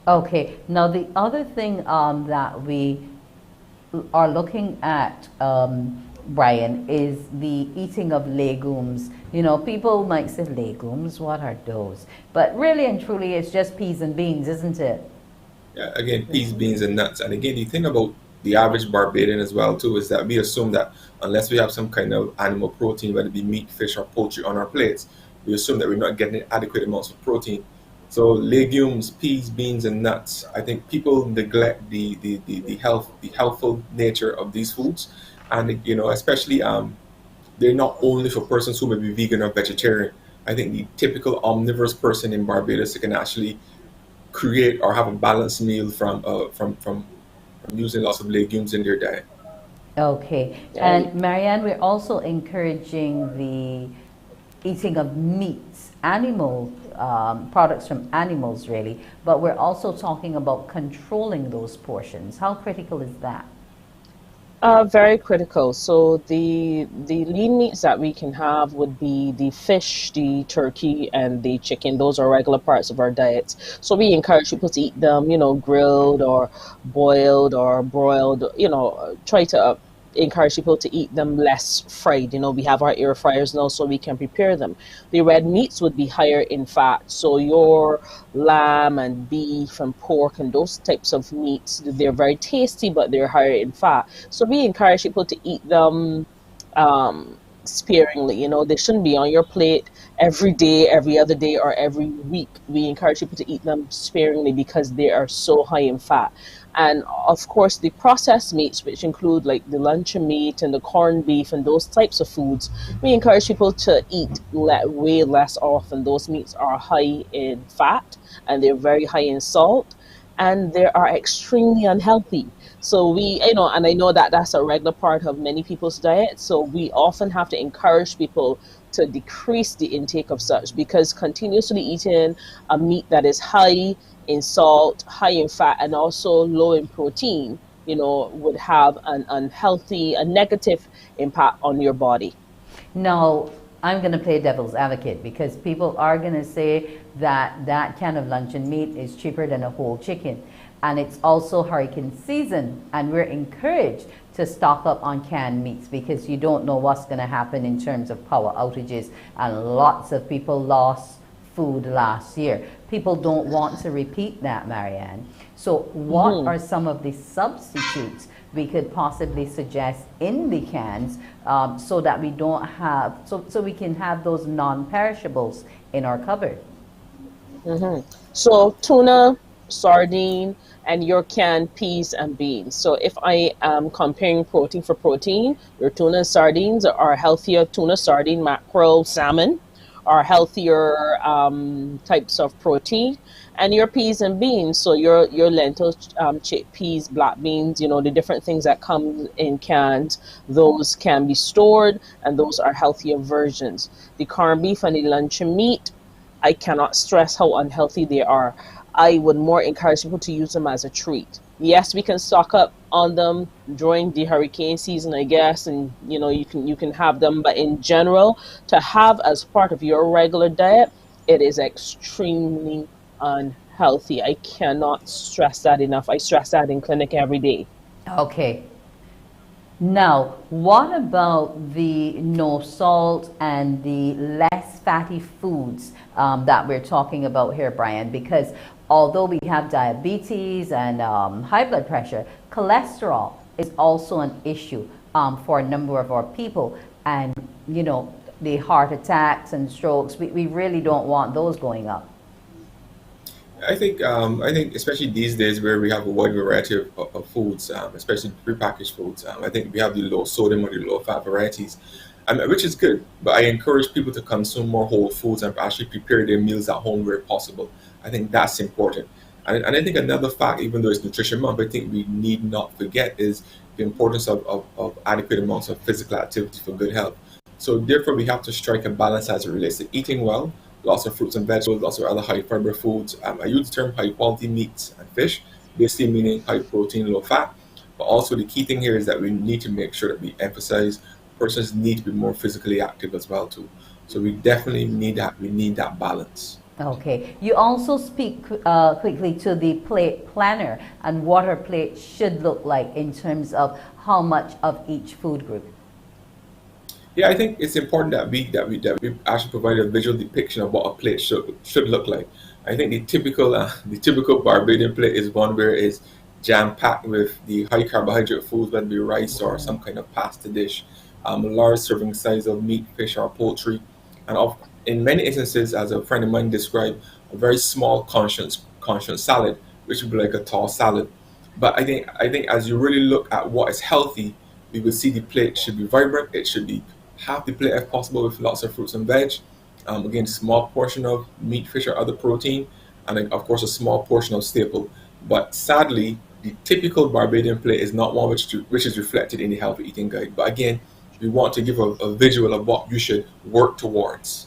Okay, now the other thing that we are looking at, Brian, is the eating of legumes. You know, people might say, legumes, what are those? But really and truly, it's just peas and beans, isn't it? Yeah, again, peas, beans, and nuts. And again, the thing about the average Barbadian as well, too, is that we assume that unless we have some kind of animal protein, whether it be meat, fish, or poultry on our plates, we assume that we're not getting adequate amounts of protein. So legumes, peas, beans, and nuts. I think people neglect the healthful nature of these foods, and you know, especially they're not only for persons who may be vegan or vegetarian. I think the typical omnivorous person in Barbados can actually create or have a balanced meal from using lots of legumes in their diet. Okay, and Marianne, we're also encouraging the eating of meats, animal products from animals, really, but we're also talking about controlling those portions. How critical is that? Very critical. So the lean meats that we can have would be the fish, the turkey, and the chicken. Those are regular parts of our diets. So we encourage people to eat them, you know, grilled or boiled or broiled. You know, try to encourage people to eat them less fried. You know, we have our air fryers now, so we can prepare them. The red meats would be higher in fat. So your lamb and beef and pork and those types of meats, they're very tasty, but they're higher in fat. So we encourage people to eat them sparingly. You know, they shouldn't be on your plate every day, every other day, or every week. We encourage people to eat them sparingly because they are so high in fat. And of course, the processed meats, which include like the luncheon meat and the corned beef and those types of foods, we encourage people to eat way less often. Those meats are high in fat and they're very high in salt, and they are extremely unhealthy. So we, you know, and I know that that's a regular part of many people's diet. So we often have to encourage people to decrease the intake of such, because continuously eating a meat that is high in salt, high in fat, and also low in protein, you know, would have an unhealthy, a negative impact on your body. Now, I'm going to play devil's advocate because people are going to say that that kind of luncheon meat is cheaper than a whole chicken. And it's also hurricane season, and we're encouraged to stock up on canned meats because you don't know what's going to happen in terms of power outages, and lots of people lost food last year. People don't want to repeat that, Marianne. So what are some of the substitutes we could possibly suggest in the cans, so that we don't have, so we can have those non-perishables in our cupboard? So tuna, sardine, and your canned peas and beans. So if I am comparing protein for protein, your tuna and sardines are healthier. Tuna, sardine, mackerel, salmon are healthier types of protein. And your peas and beans, so your lentils, chickpeas, black beans, the different things that come in cans, those can be stored, and those are healthier versions. The corned beef and the luncheon meat, I cannot stress how unhealthy they are. I would more encourage people to use them as a treat. Yes, we can stock up on them during the hurricane season, I guess, and you can have them, but in general, to have as part of your regular diet, it is extremely unhealthy. I cannot stress that enough. I stress that in clinic every day. Okay. Now, what about the no salt and the less fatty foods that we're talking about here, Brian? Because although we have diabetes and high blood pressure, cholesterol is also an issue for a number of our people. And, the heart attacks and strokes, we really don't want those going up. I think especially these days where we have a wide variety of foods, especially prepackaged foods. I think we have the low sodium or the low fat varieties, which is good. But I encourage people to consume more whole foods and actually prepare their meals at home where possible. I think that's important. And I think another fact, even though it's Nutrition Month, I think we need not forget is the importance of adequate amounts of physical activity for good health. So therefore, we have to strike a balance as it relates to eating well, lots of fruits and vegetables, lots of other high fiber foods. I use the term high quality meats and fish, basically meaning high protein, low fat. But also the key thing here is that we need to make sure that we emphasize persons need to be more physically active as well too. So we definitely need that. We need that balance. Okay. You also speak quickly to the plate planner and what our plate should look like in terms of how much of each food group. Yeah, I think it's important that we actually provide a visual depiction of what a plate should look like. I think the typical Barbadian plate is one where it's jam packed with the high carbohydrate foods, whether it be rice or some kind of pasta dish, a large serving size of meat, fish, or poultry, and in many instances, as a friend of mine described, a very small conscious salad, which would be like a tall salad. But I think as you really look at what is healthy, we will see the plate should be vibrant. It should be half the plate if possible with lots of fruits and veg. Again, small portion of meat, fish, or other protein, and then of course a small portion of staple. But sadly, the typical Barbadian plate is not one which is reflected in the healthy eating guide. But again, we want to give a visual of what you should work towards.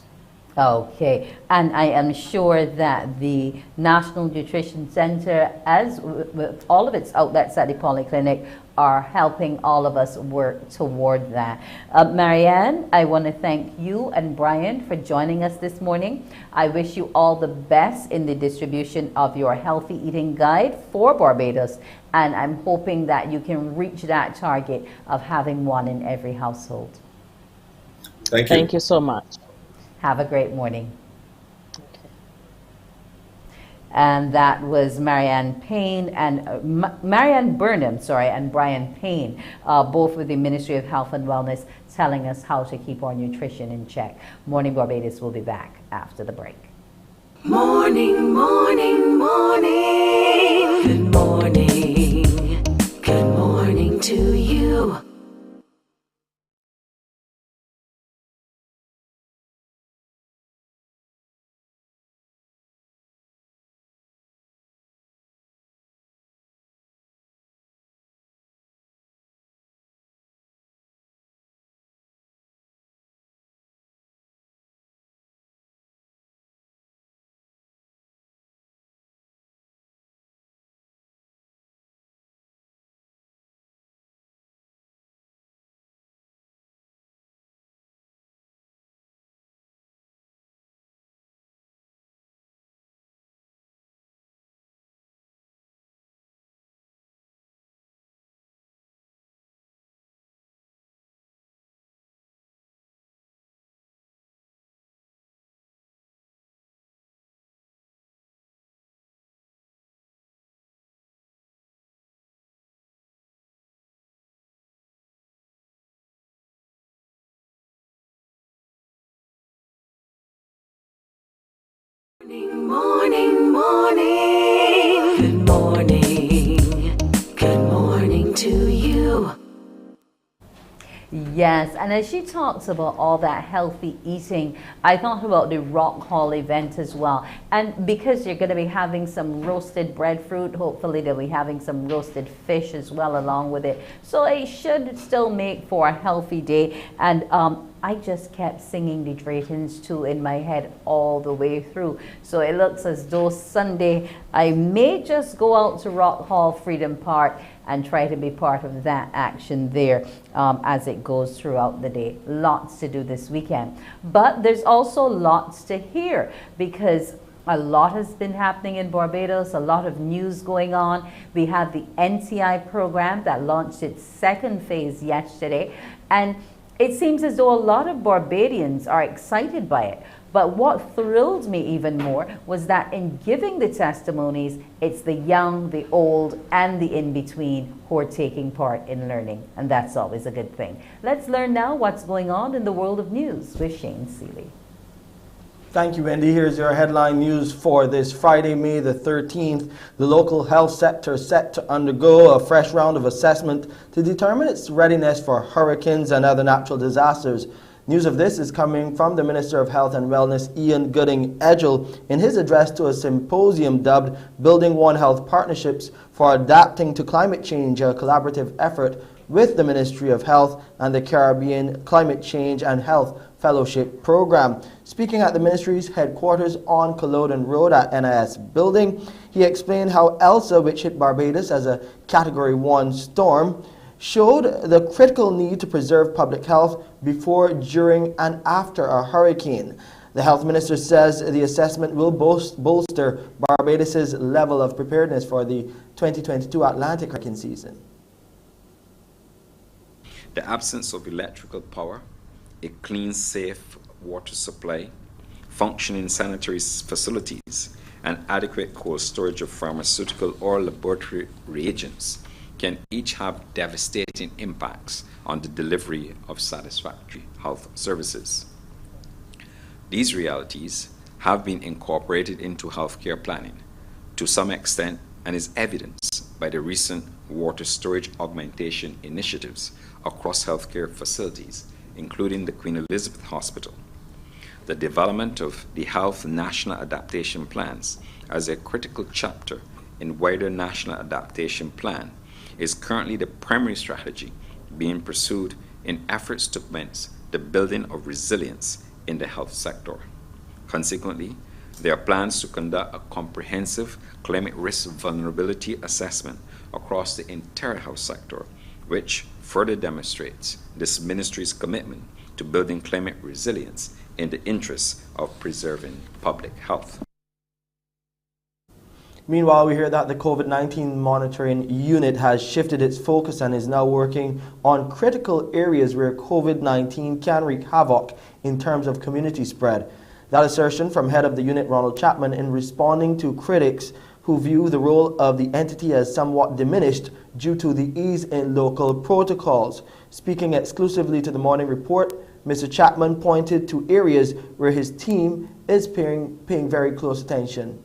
Okay, and I am sure that the National Nutrition Center, as with all of its outlets at the Polyclinic, are helping all of us work toward that. Marianne, I want to thank you and Brian for joining us this morning. I wish you all the best in the distribution of your healthy eating guide for Barbados, and I'm hoping that you can reach that target of having one in every household. Thank you. Thank you so much. Have a great morning. And that was Marianne Payne and Marianne Burnham, and Brian Payne, both with the Ministry of Health and Wellness, telling us how to keep our nutrition in check. Morning Barbados will be back after the break. Morning, morning, morning. Good morning. Good morning to you. Morning, morning. Good morning. Good morning to you. Yes, and as she talks about all that healthy eating, I thought about the Rock Hall event as well. And because you're going to be having some roasted breadfruit, hopefully they'll be having some roasted fish as well along with it. So it should still make for a healthy day. And I just kept singing the Draytons too in my head all the way through. So it looks as though Sunday I may just go out to Rock Hall Freedom Park and try to be part of that action there as it goes throughout the day. Lots to do this weekend. But there's also lots to hear because a lot has been happening in Barbados, a lot of news going on. We have the NCI program that launched its second phase yesterday. And it seems as though a lot of Barbadians are excited by it. But what thrilled me even more was that in giving the testimonies, it's the young, the old, and the in-between who are taking part in learning. And that's always a good thing. Let's learn now what's going on in the world of news with Shane Seeley. Thank you, Wendy. Here's your headline news for this Friday, May the 13th. The local health sector set to undergo a fresh round of assessment to determine its readiness for hurricanes and other natural disasters. News of this is coming from the Minister of Health and Wellness, Ian Gooding-Edgell, in his address to a symposium dubbed Building One Health Partnerships for Adapting to Climate Change, a collaborative effort with the Ministry of Health and the Caribbean Climate Change and Health Fellowship Program. Speaking at the ministry's headquarters on Culloden Road at NIS Building, he explained how Elsa, which hit Barbados as a Category 1 storm, showed the critical need to preserve public health before, during, and after a hurricane. The health minister says the assessment will bolster Barbados' level of preparedness for the 2022 Atlantic hurricane season. The absence of electrical power, a clean, safe water supply, functioning sanitary facilities, and adequate cold storage of pharmaceutical or laboratory reagents can each have devastating impacts on the delivery of satisfactory health services. These realities have been incorporated into healthcare planning to some extent and is evidenced by the recent water storage augmentation initiatives across healthcare facilities, including the Queen Elizabeth Hospital. The development of the Health National Adaptation Plans as a critical chapter in wider national adaptation plan is currently the primary strategy being pursued in efforts to commence the building of resilience in the health sector. Consequently, there are plans to conduct a comprehensive climate risk vulnerability assessment across the entire health sector, which further demonstrates this ministry's commitment to building climate resilience in the interests of preserving public health. Meanwhile, we hear that the COVID-19 monitoring unit has shifted its focus and is now working on critical areas where COVID-19 can wreak havoc in terms of community spread. That assertion from head of the unit, Ronald Chapman, in responding to critics who view the role of the entity as somewhat diminished due to the ease in local protocols. Speaking exclusively to the Morning Report, Mr. Chapman pointed to areas where his team is paying very close attention.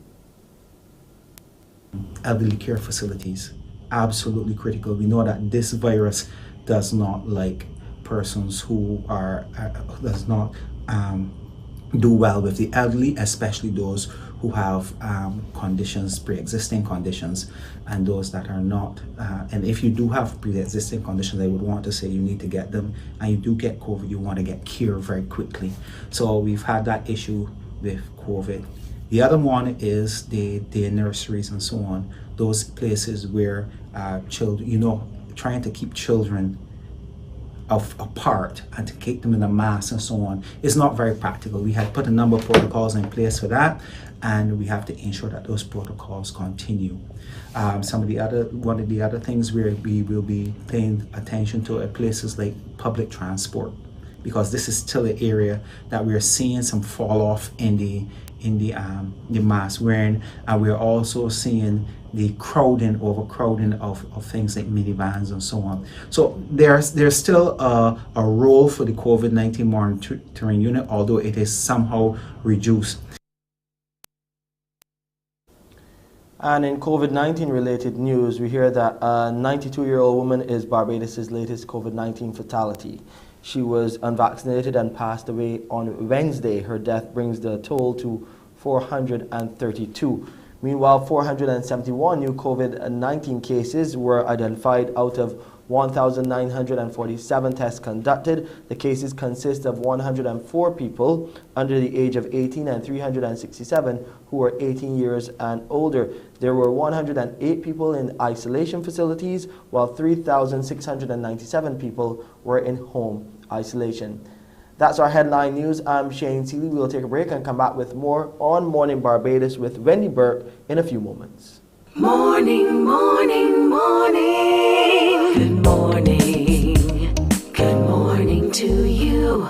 Elderly care facilities, absolutely critical. We know that this virus does not like persons who are does not do well with the elderly, especially those who have conditions, pre-existing conditions, and those that are not. And if you do have pre-existing conditions, I would want to say you need to get them, and you do get COVID, you want to get cured very quickly. So we've had that issue with COVID. The other one is the nurseries and so on, those places where children, trying to keep children apart and to keep them in a mass and so on is not very practical. We had put a number of protocols in place for that, and we have to ensure that those protocols continue. One of the other things where we will be paying attention to are places like public transport, because this is still an area that we're seeing some fall off in the mass wearing, and we're also seeing the overcrowding of things like minivans and so on. So there's still a role for the COVID-19 monitoring unit, although it is somehow reduced. And in COVID-19 related news, we hear that a 92-year-old woman is Barbados' latest COVID-19 fatality. She was unvaccinated and passed away on Wednesday. Her death brings the toll to 432. Meanwhile, 471 new COVID-19 cases were identified out of 1,947 tests conducted. The cases consist of 104 people under the age of 18 and 367 who were 18 years and older. There were 108 people in isolation facilities, while 3,697 people were in home isolation. That's our headline news. I'm Shane Seeley. We'll take a break and come back with more on Morning Barbados with Wendy Burke in a few moments. Morning, morning, morning. Good morning. Good morning to you.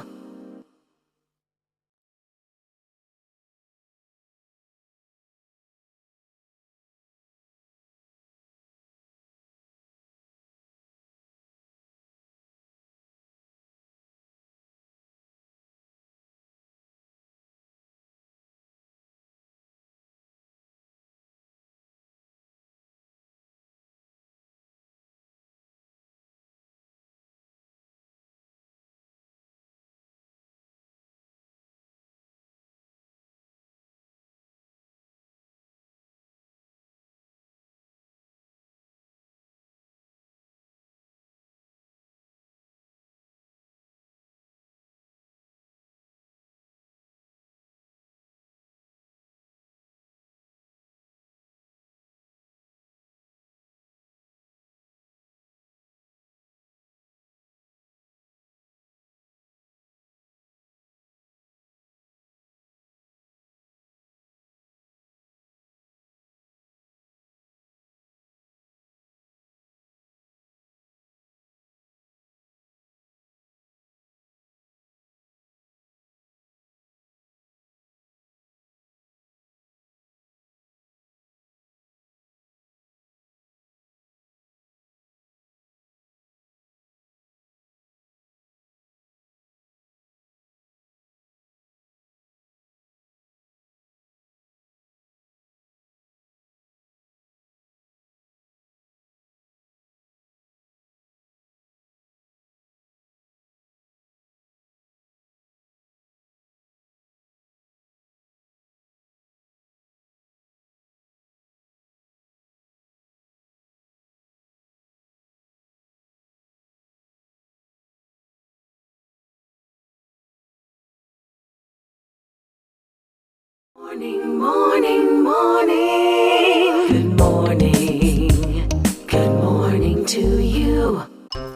Morning, morning, morning. Good morning. Good morning to you.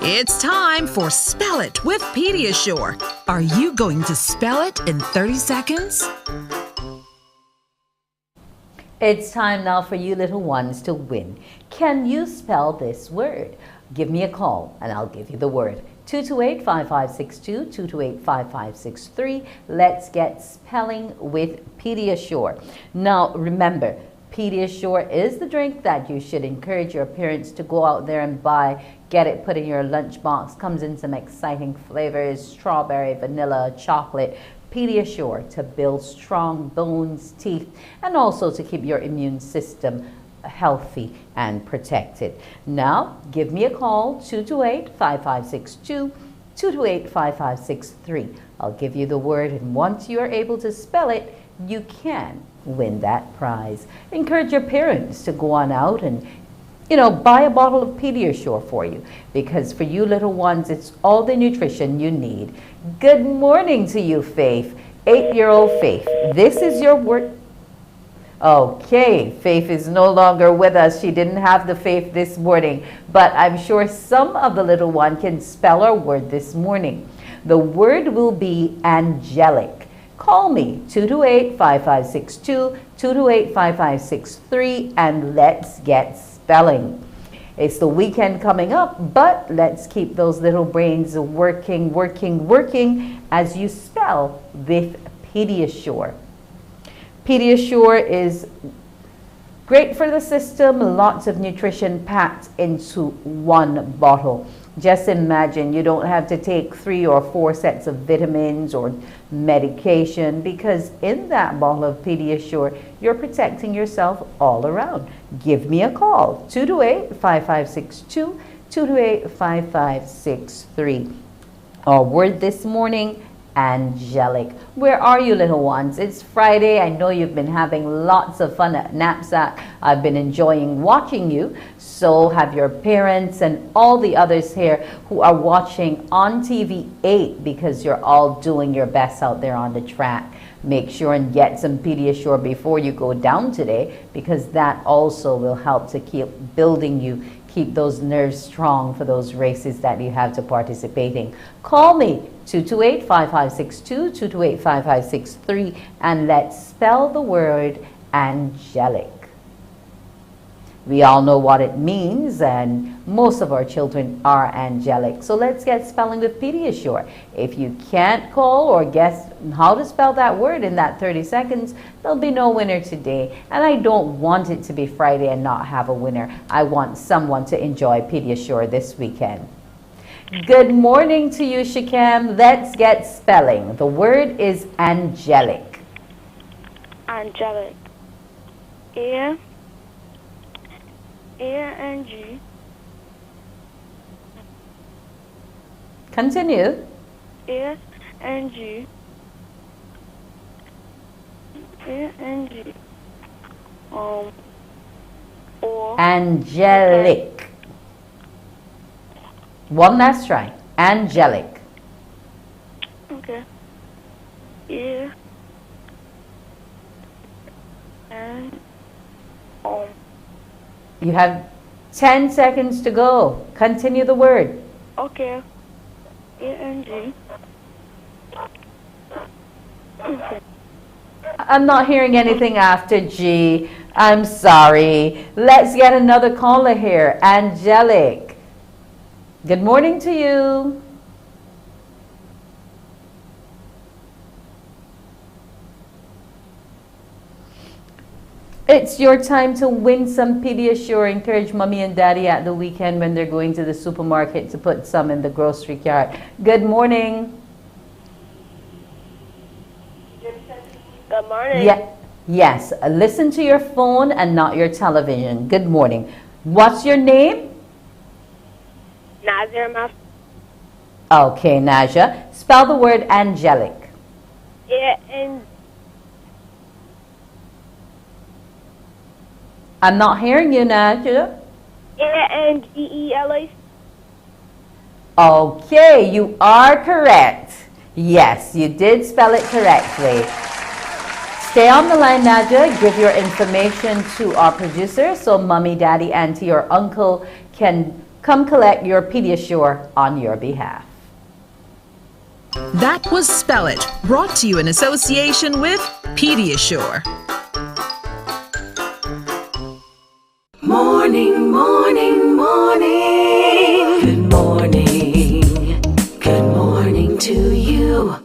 It's time for Spell It with Pediasure. Are you going to spell it in 30 seconds? It's time now for you little ones to win. Can you spell this word? Give me a call and I'll give you the word. 228-5562, 228-5563. Let's get spelling with Pediasure. Now remember, Pediasure is the drink that you should encourage your parents to go out there and buy. Get it put in your lunchbox. Comes in some exciting flavors: strawberry, vanilla, chocolate. Pediasure to build strong bones, teeth, and also to keep your immune system healthy and protected. Now, give me a call, 228-5562, 228-5563. I'll give you the word, and once you are able to spell it, you can win that prize. Encourage your parents to go on out and buy a bottle of Pediasure for you, because for you little ones, it's all the nutrition you need. Good morning to you, Faith. 8-year-old Faith. This is your word. Okay, Faith is no longer with us. She didn't have the faith this morning, but I'm sure some of the little one can spell our word this morning. The word will be angelic. Call me, 228-5562, 228-5563, and let's get spelling. It's the weekend coming up, but let's keep those little brains working as you spell with Pediasure. Pediasure is great for the system, lots of nutrition packed into one bottle. Just imagine you don't have to take 3 or 4 sets of vitamins or medication, because in that bottle of Pediasure, you're protecting yourself all around. Give me a call, 228-5562, 228-5563. Our word this morning, angelic. Where are you, little ones? It's Friday. I know you've been having lots of fun at Knapsack. I've been enjoying watching you. So have your parents and all the others here who are watching on TV 8, because you're all doing your best out there on the track. Make sure and get some Pediasure before you go down today, because that also will help to keep building you, keep those nerves strong for those races that you have to participate in. Call me, 228-5562, 228-5563, and let's spell the word angelic. We all know what it means, and most of our children are angelic. So let's get spelling with Pediasure. If you can't call or guess how to spell that word in that 30 seconds, there'll be no winner today. And I don't want it to be Friday and not have a winner. I want someone to enjoy Pediasure this weekend. Good morning to you, Shikam. Let's get spelling. The word is angelic. Angelic. A-N-G. Continue. A-N-G. A-N-G. Or. Angelic. One last try. Angelic. Okay. Yeah. And. You have 10 seconds to go. Continue the word. Okay. A-N-G. Okay. I'm not hearing anything after G. I'm sorry. Let's get another caller here. Angelic. Good morning to you. It's your time to win some Pediasure. Encourage mommy and daddy at the weekend when they're going to the supermarket to put some in the grocery cart. Good morning. Good morning. Yes. Listen to your phone and not your television. Good morning. What's your name? Nazir. Okay, Naja. Spell the word angelic. A-N. I'm not hearing you, Naja. A-N-G-E-L-A. Okay, you are correct. Yes, you did spell it correctly. Stay on the line, Naja. Give your information to our producer so mommy, daddy, auntie, or uncle can come collect your Pediasure on your behalf. That was Spell It, brought to you in association with Pediasure. Morning, morning, morning. Good morning. Good morning to you.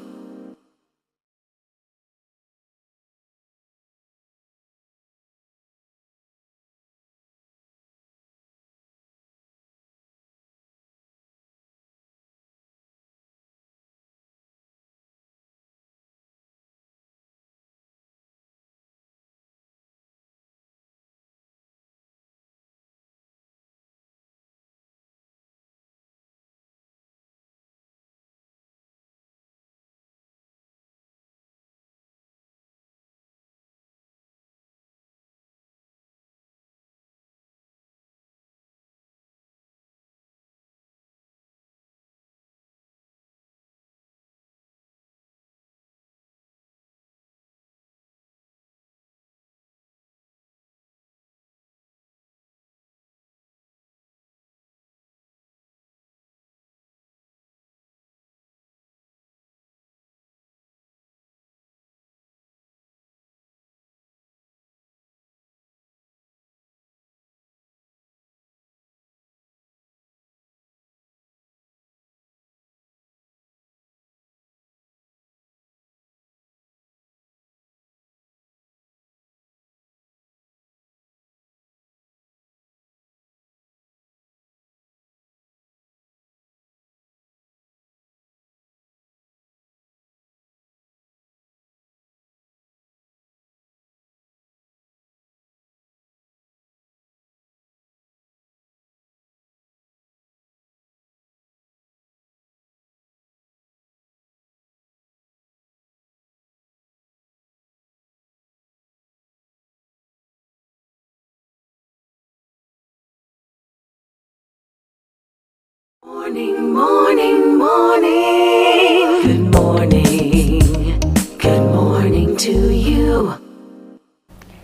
Morning, morning, morning. Good morning. Good morning to you.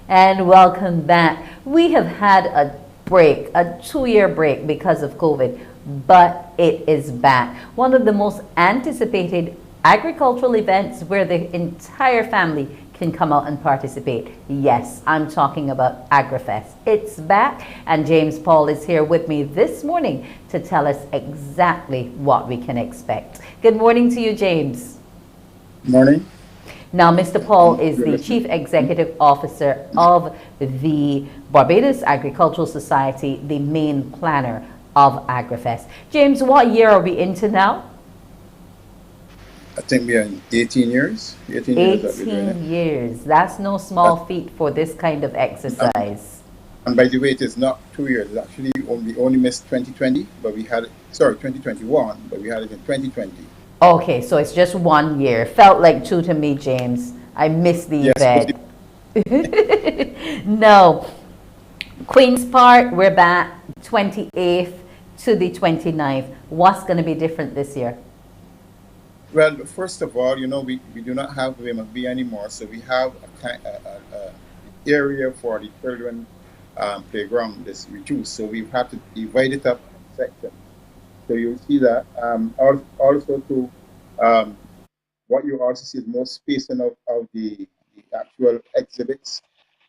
And welcome back. We have had a break, a 2-year break because of COVID, but it is back. One of the most anticipated agricultural events where the entire family can come out and participate. Yes, I'm talking about AgriFest. It's back, and James Paul is here with me this morning to tell us exactly what we can expect. Good morning to you, James. Morning. Now, Mr. Paul is the Chief Executive Officer of the Barbados Agricultural Society, the main planner of AgriFest. James, what year are we into now? I think we are in 18 years. 18 years. 18 years. That's no small feat for this kind of exercise. And by the way, it is not 2 years. It's actually we only missed 2020, but we had it, sorry, 2021, but we had it in 2020. Okay, so it's just 1 year. Felt like 2 to me, James. I missed the event. No. Queen's Park, we're back 28th to the 29th. What's going to be different this year? Well, first of all, you know, we do not have WMB anymore, so we have a area for the children playground that's reduced. So we've had to divide it up in sections. So you'll see that. Also to what you also see is more spacing of the actual exhibits,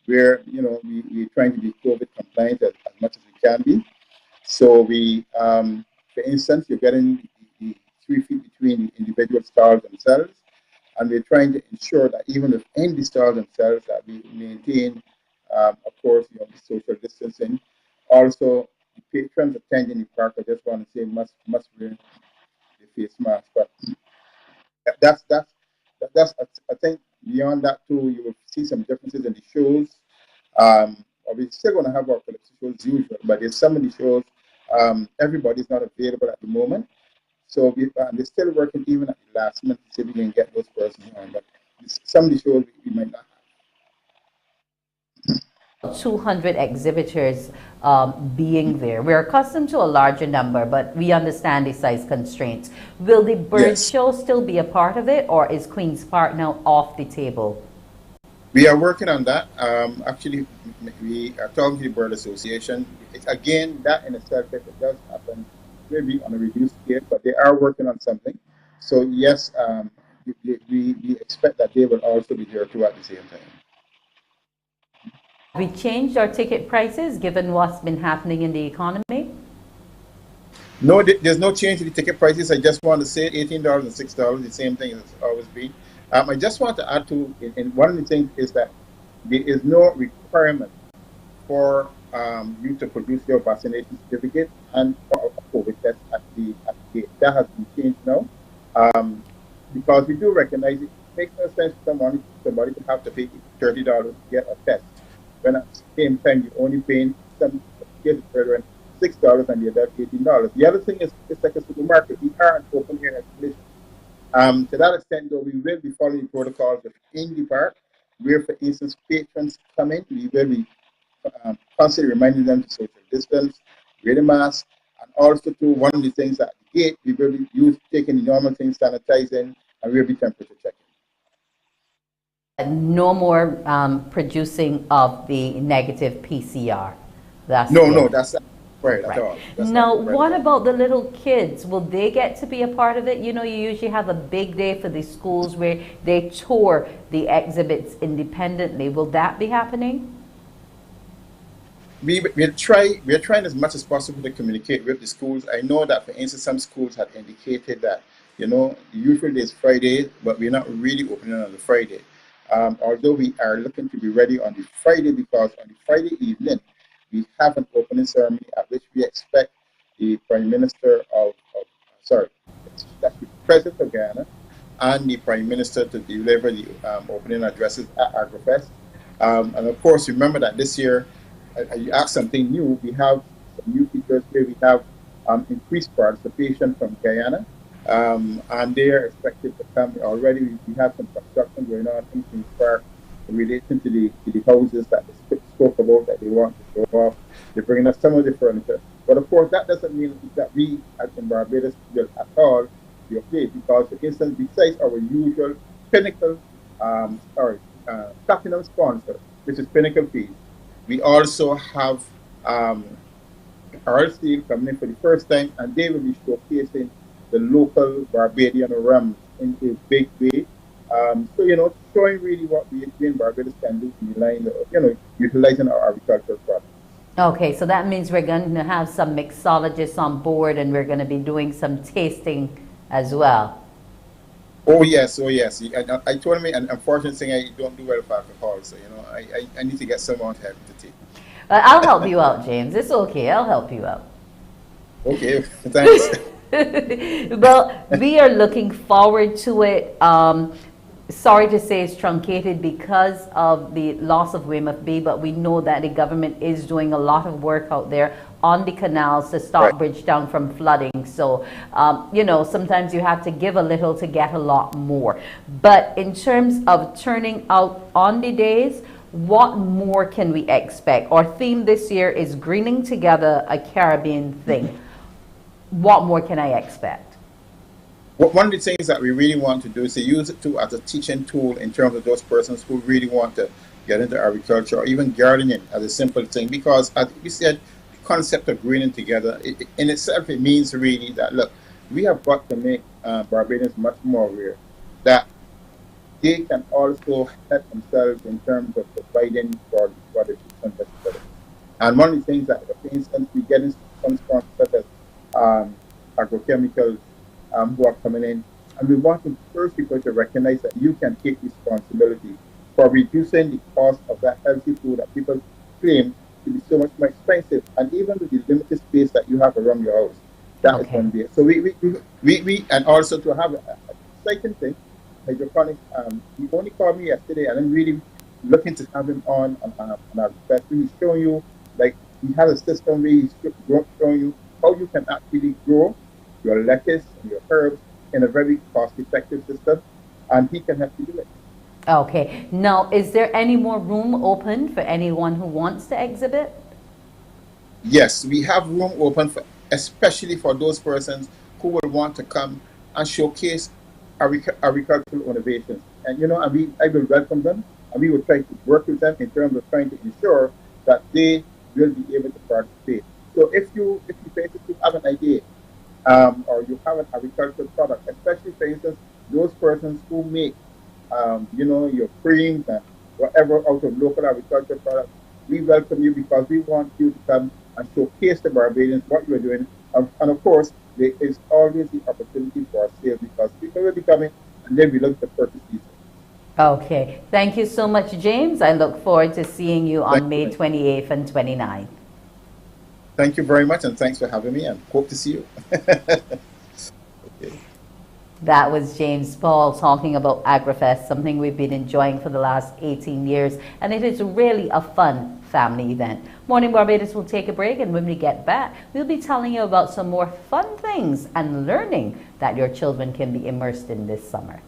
where you know we're trying to be COVID compliant as much as we can be. So we, for instance, you're getting the 3 feet between the individual stalls themselves, and we're trying to ensure that even within the stalls themselves, that we maintain, of course, you know, the social distancing. Also, the patrons attending the park, I just want to say, must wear the face mask. But that's I think beyond that too, you will see some differences in the shows. We're still going to have our collective shows as usual, but there's some of the shows everybody's not available at the moment. So they're still working even at the last minute to see if we can get those persons on. But some of the shows we might not have. 200 exhibitors being there. We're accustomed to a larger number, but we understand the size constraints. Will the bird show still be a part of it, or is Queen's Park now off the table? We are working on that. Actually, we are talking to the Bird Association. Again, that in itself, if it does happen, maybe on a reduced scale, but they are working on something. So yes, we expect that they will also be here too at the same time. Have we changed our ticket prices given what's been happening in the economy? No, there's no change in the ticket prices. I just want to say $18 and $6, the same thing as it's always been. I just want to add to, and one of the things is that there is no requirement for you to produce your vaccination certificate and for a COVID test at the gate. That has been changed now, because we do recognize it makes no sense for somebody to have to pay $30 to get a test, when at the same time you're only paying some kids children $6 and the adult $18. The other thing is, it's like a supermarket. We are an open air exhibition. To that extent, though, we will be following the protocols within the park, where, for instance, patrons come in, we will be constantly reminding them to social distance, wear the mask, and also to one of the things at the gate, we will be taking the normal things, sanitizing, and we'll be temperature checking. No more producing of the negative PCR. That's no, that's not right at all. Now, what about the little kids? Will they get to be a part of it? You know, you usually have a big day for the schools where they tour the exhibits independently. Will that be happening? We're trying as much as possible to communicate with the schools. I know that, for instance, some schools have indicated that, you know, usually it's Friday, but we're not really opening on the Friday. Although we are looking to be ready on the Friday, because on the Friday evening, we have an opening ceremony at which we expect the Prime Minister the President of Ghana and the Prime Minister to deliver the opening addresses at AgriFest. And of course, remember that this year, you asked something new. We have some new features where we have increased participation from Guyana, and they are expected to come already. We have some construction going on in Queen's Park in relation to the houses that the spoke about that they want to show off. They're bringing us some of the furniture. But of course, that doesn't mean that we in Barbados will at all be okay, because, for instance, besides our usual Pinnacle, platinum sponsor, which is Pinnacle Fees, we also have RC coming in for the first time, and they will be showcasing the local Barbadian rums in a big way. So, showing really what we in Barbados can do in line, utilizing our agricultural products. Okay, so that means we're going to have some mixologists on board, and we're going to be doing some tasting as well. Oh yes, oh yes. I told me, and unfortunately, I don't do well with alcohol, so I need to get someone to help to take. I'll help you out, James. It's okay. I'll help you out. Okay, thanks. Well, we are looking forward to it. Sorry to say it's truncated because of the loss of Weymouth Bay, but we know that the government is doing a lot of work out there on the canals to stop Bridgetown from flooding. So, sometimes you have to give a little to get a lot more. But in terms of turning out on the days, what more can we expect? Our theme this year is Greening Together, a Caribbean Thing. What more can I expect? One of the things that we really want to do is to use it as a teaching tool in terms of those persons who really want to get into agriculture or even gardening as a simple thing. Because, as we said, the concept of greening together, in itself, it means really that, look, we have got to make Barbadians much more aware that they can also help themselves in terms of providing for the fruits and vegetables. And one of the things that, for instance, we get in some sponsors such as agrochemicals who are coming in, and we want to encourage people to recognize that you can take responsibility for reducing the cost of that healthy food that people claim to be so much more expensive, and even with the limited space that you have around your house, that is one way. So we and also to have an exciting thing, hydroponics. He only called me yesterday, and I'm really looking to have him on our request. He's showing you, like, he has a system where he's showing you how you can actually grow your lettuce and your herbs in a very cost-effective system, and he can help you do it. Okay. Now, is there any more room open for anyone who wants to exhibit? Yes, we have room open, especially for those persons who will want to come and showcase agricultural innovations. And I will welcome them, and we will try to work with them in terms of trying to ensure that they will be able to participate. So if you basically have an idea, or you have an agricultural product, especially, for instance, those persons who make, your creams and whatever out of local agricultural products, we welcome you, because we want you to come and showcase the Barbadians what you're doing. And of course, there is always the opportunity for a sale, because people will be coming and then we look to purchase these. Okay. Thank you so much, James. I look forward to seeing you on May 28th and 29th. Thank you very much, and thanks for having me, and hope to see you. Okay. That was James Paul talking about AgriFest, something we've been enjoying for the last 18 years, and it is really a fun family event. Morning Barbados will take a break, and when we get back, we'll be telling you about some more fun things and learning that your children can be immersed in this summer.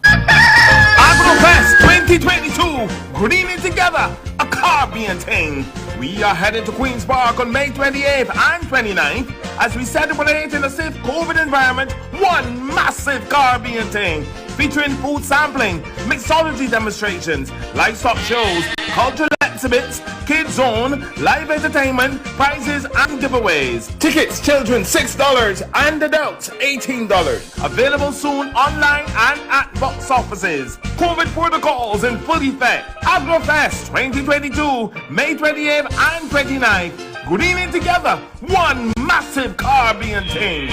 AgriFest 2022, greening together, a Caribbean thing. We are heading to Queen's Park on May 28th and 29th as we celebrate in a safe COVID environment one massive Caribbean thing, featuring food sampling, mixology demonstrations, livestock shows, cultural exhibits, kids zone, live entertainment, prizes and giveaways. Tickets, children $6 and adults $18. Available soon online and at box offices. COVID protocols in full effect. AgriFest 2022, May 28th and 29th. Greening together, one massive Caribbean thing.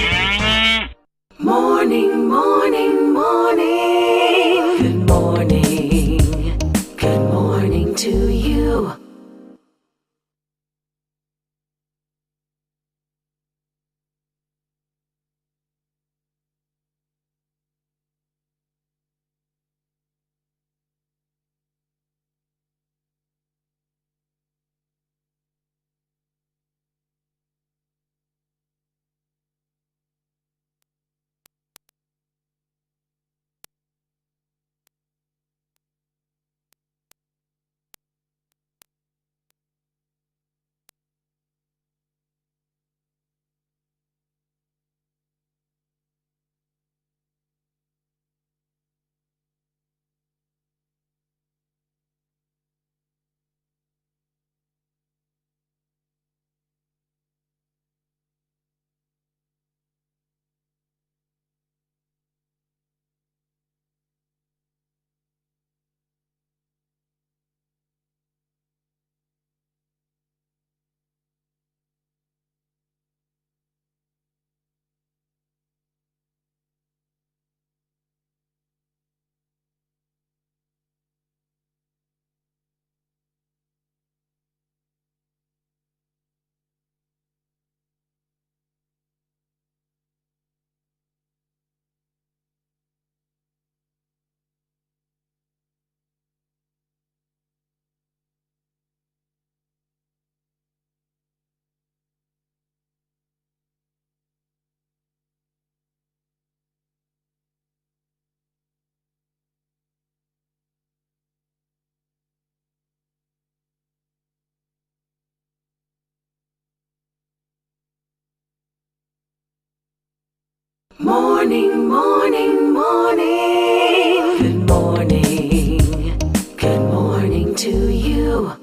Morning, morning, morning. Good morning. Good morning to you. Morning, morning, morning. Good morning. Good morning to you.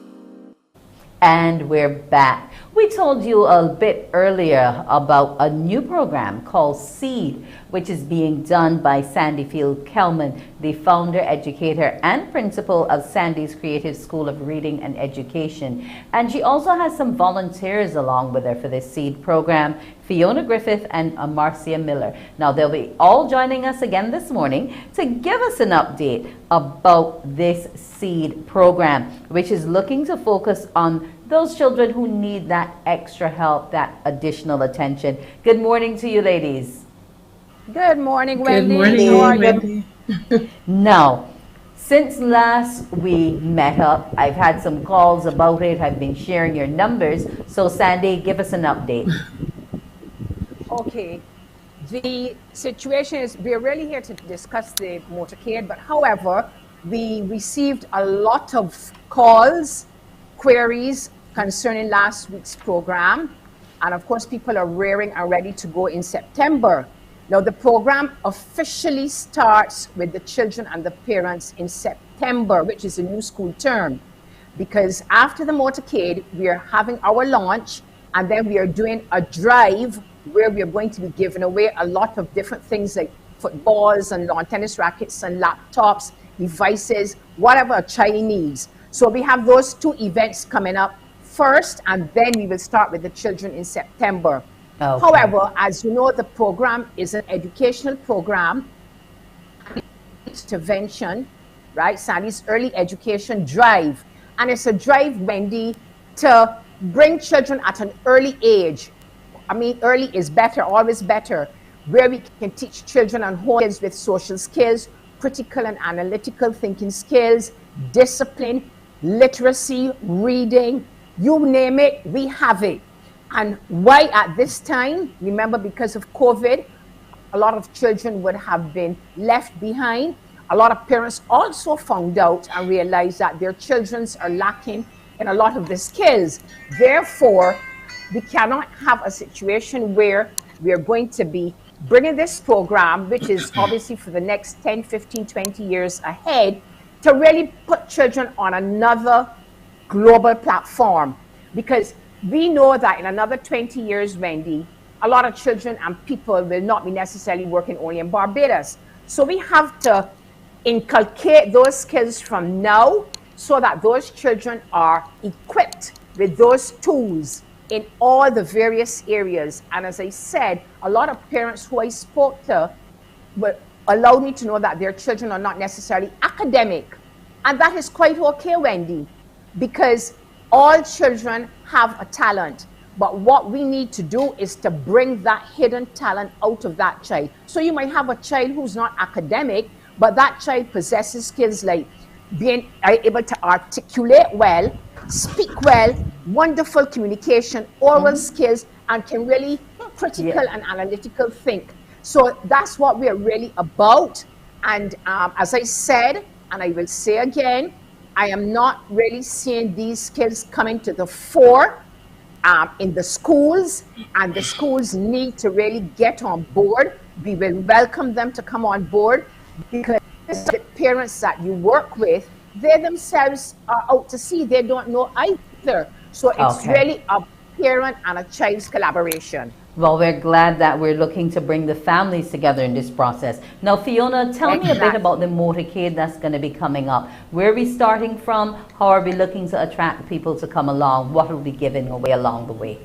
And we're back. We told you a bit earlier about a new program called SEED, which is being done by Sandy Field Kelman, the founder, educator, and principal of Sandy's Creative School of Reading and Education. And she also has some volunteers along with her for this SEED program, Fiona Griffith and Marcia Miller. Now, they'll be all joining us again this morning to give us an update about this SEED program, which is looking to focus on those children who need that extra help, that additional attention. Good morning to you, ladies. Good morning, Wendy. Good morning, How are Wendy. Now, since last we met up, I've had some calls about it. I've been sharing your numbers. So, Sandy, give us an update. Okay. The situation is we're really here to discuss the motorcade, but however, we received a lot of calls, queries concerning last week's program. And of course, people are rearing and ready to go in September. Now, the program officially starts with the children and the parents in September, which is a new school term. Because after the motorcade, we are having our launch, and then we are doing a drive where we are going to be giving away a lot of different things like footballs and lawn tennis rackets and laptops, devices, whatever a child needs. So we have those two events coming up first, and then we will start with the children in September. Okay. However, as you know, the program is an educational program, intervention, right? Sandy's Early Education Drive. And it's a drive, Wendy, to bring children at an early age. I mean, early is better, always better, where we can teach children and hone kids with social skills, critical and analytical thinking skills, discipline, literacy, reading, you name it, we have it. And why at this time? Remember, because of COVID, a lot of children would have been left behind. A lot of parents also found out and realized that their children are lacking in a lot of the skills. Therefore, we cannot have a situation where we are going to be bringing this program, which is obviously for the next 10, 15, 20 years ahead, to really put children on another global platform. Because we know that in another 20 years, Wendy, a lot of children and people will not be necessarily working only in Barbados. So we have to inculcate those skills from now so that those children are equipped with those tools in all the various areas. And as I said, a lot of parents who I spoke to will allow me to know that their children are not necessarily academic. And that is quite okay, Wendy, because all children have a talent. But what we need to do is to bring that hidden talent out of that child. So you might have a child who's not academic, but that child possesses skills like being able to articulate well, speak well, wonderful communication, oral skills, and can really critical and analytical think. So that's what we're really about. And as I said, and I will say again, I am not really seeing these skills coming to the fore in the schools, and the schools need to really get on board. We will welcome them to come on board, because the parents that you work with, they themselves are out to sea. They don't know either. So it's really a parent and a child's collaboration. Well, we're glad that we're looking to bring the families together in this process. Now, Fiona, tell me a bit about the motorcade that's going to be coming up. Where are we starting from? How are we looking to attract people to come along? What will be given away along the way?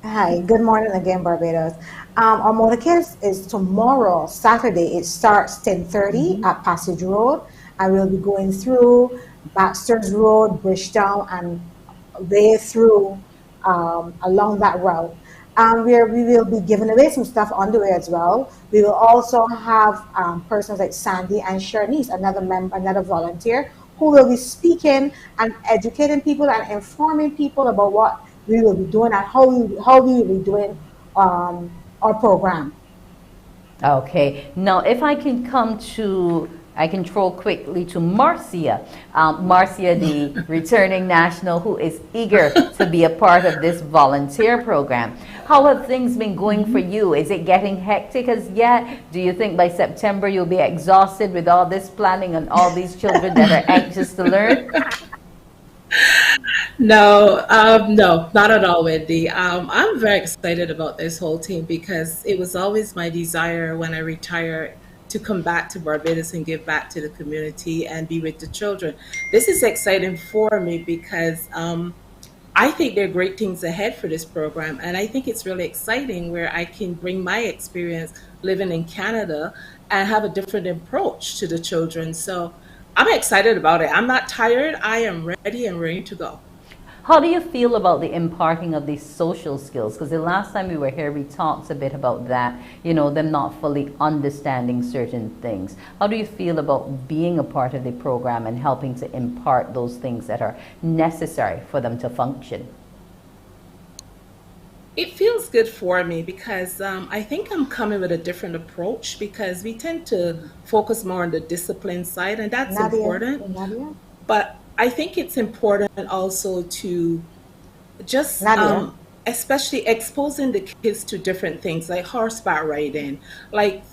Hi, good morning again, Barbados. Our motorcade is tomorrow, Saturday. It starts 10:30 at Passage Road, and we'll be going through Baxter's Road, Bridgetown, and way through along that route. Where we will be giving away some stuff on the way as well. We will also have persons like Sandy and Sharnice, another volunteer, who will be speaking and educating people and informing people about what we will be doing and how we will be doing our program. Okay. Now, if I can come to I can throw quickly to Marcia. Marcia, the returning national who is eager to be a part of this volunteer program. How have things been going for you? Is it getting hectic as yet? Do you think by September you'll be exhausted with all this planning and all these children that are anxious to learn? No, no, not at all, Wendy. I'm very excited about this whole team because it was always my desire when I retire to come back to Barbados and give back to the community and be with the children. This is exciting for me because I think there are great things ahead for this program, and I think it's really exciting where I can bring my experience living in Canada and have a different approach to the children. So I'm excited about it. I'm not tired. I am ready and ready to go. How do you feel about the imparting of these social skills? Because the last time we were here, we talked a bit about that, you know, them not fully understanding certain things. How do you feel about being a part of the program and helping to impart those things that are necessary for them to function? It feels good for me because I think I'm coming with a different approach because we tend to focus more on the discipline side, and that's important. But I think it's important also to just, especially exposing the kids to different things like horseback riding, like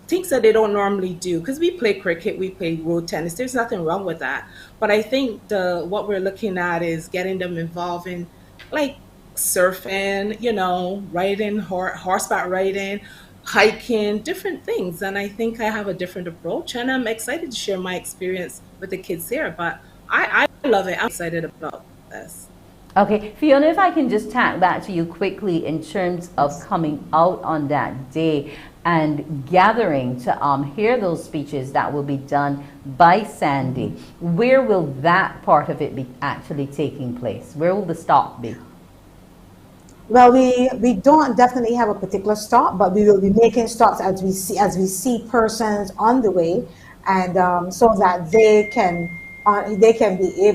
things that they don't normally do. Because we play cricket, we play road tennis. There's nothing wrong with that. But I think what we're looking at is getting them involved in like surfing, you know, riding, horseback riding, hiking, different things. And I think I have a different approach, and I'm excited to share my experience with the kids here. But I love it. I'm excited about this. Okay, Fiona, if I can just tack that to you quickly in terms of coming out on that day and gathering to hear those speeches that will be done by Sandy. Where will that part of it be actually taking place? Where will the stop be? Well, we don't definitely have a particular stop, but we will be making stops as we see persons on the way, and so that they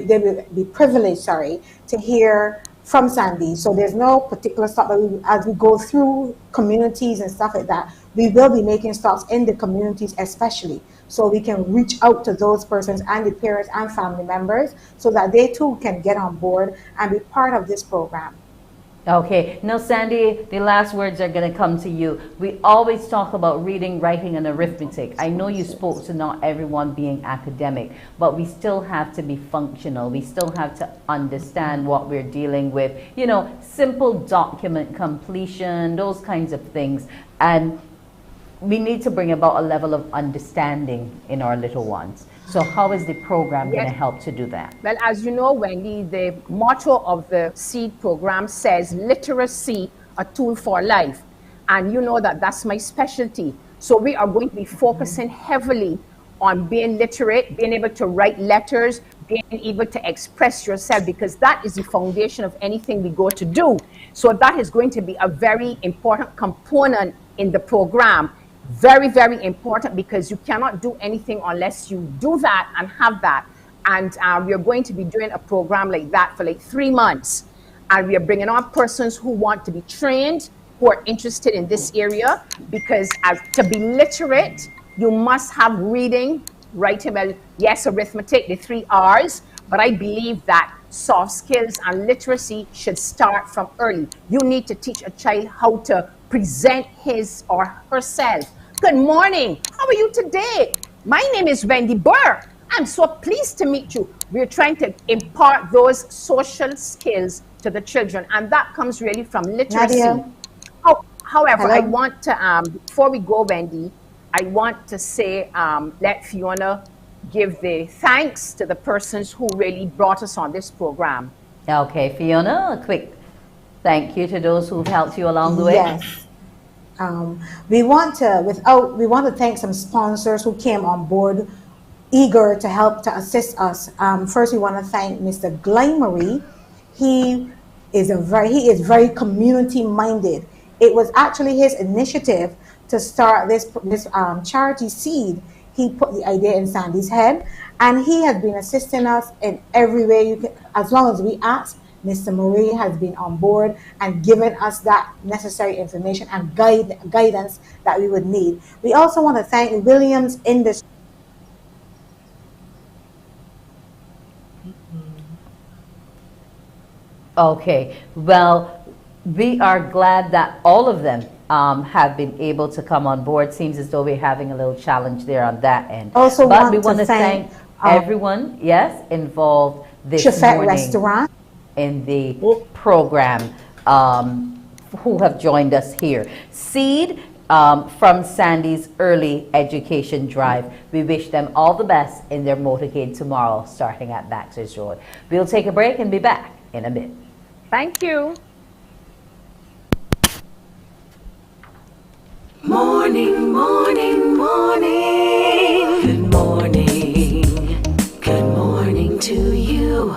will be privileged, to hear from Sandy. So there's no particular stop, but as we go through communities and stuff like that, we will be making stops in the communities especially, so we can reach out to those persons and the parents and family members so that they too can get on board and be part of this program. Okay, now Sandy, the last words are going to come to you. We always talk about reading, writing, and arithmetic. I know you spoke to not everyone being academic, but we still have to be functional. We still have to understand what we're dealing with. You know, simple document completion, those kinds of things. And we need to bring about a level of understanding in our little ones. So how is the program going to help to do that? Well, as you know, Wendy, the motto of the SEED program says literacy, a tool for life. And you know that that's my specialty. So we are going to be focusing heavily on being literate, being able to write letters, being able to express yourself, because that is the foundation of anything we go to do. So that is going to be a very important component in the program. Very, very important, because you cannot do anything unless you do that and have that. And we are going to be doing a program like that for like 3 months. And we are bringing on persons who want to be trained, who are interested in this area, because to be literate, you must have reading, writing, well, yes, arithmetic, the 3 R's, but I believe that soft skills and literacy should start from early. You need to teach a child how to present his or herself. Good morning. How are you today? My name is Wendy Burr. I'm so pleased to meet you. We're trying to impart those social skills to the children, and that comes really from literacy. However, I want to, before we go, Wendy, I want to say, let Fiona give the thanks to the persons who really brought us on this program. Okay, Fiona, a quick thank you to those who've helped you along the way. Yes. We want to thank some sponsors who came on board eager to help to assist us. First, we want to thank Mr. Glymarie. He is very community minded. It was actually his initiative to start this charity seed. He put the idea in Sandy's head, and he has been assisting us in every way you can, as long as we ask. Mr. Marie has been on board and given us that necessary information and guidance that we would need. We also want to thank Williams Industries Okay, well, we are glad that all of them have been able to come on board. Seems as though we're having a little challenge there on that end. Also But we want want to to thank everyone, yes, involved this Chefette morning Restaurant. in the program, who have joined us here. Seed from Sandy's Early Education Drive. We wish them all the best in their motorcade tomorrow, starting at Baxter's Road. We'll take a break and be back in a bit. Thank you. Morning, morning, morning. Good morning. Good morning to you.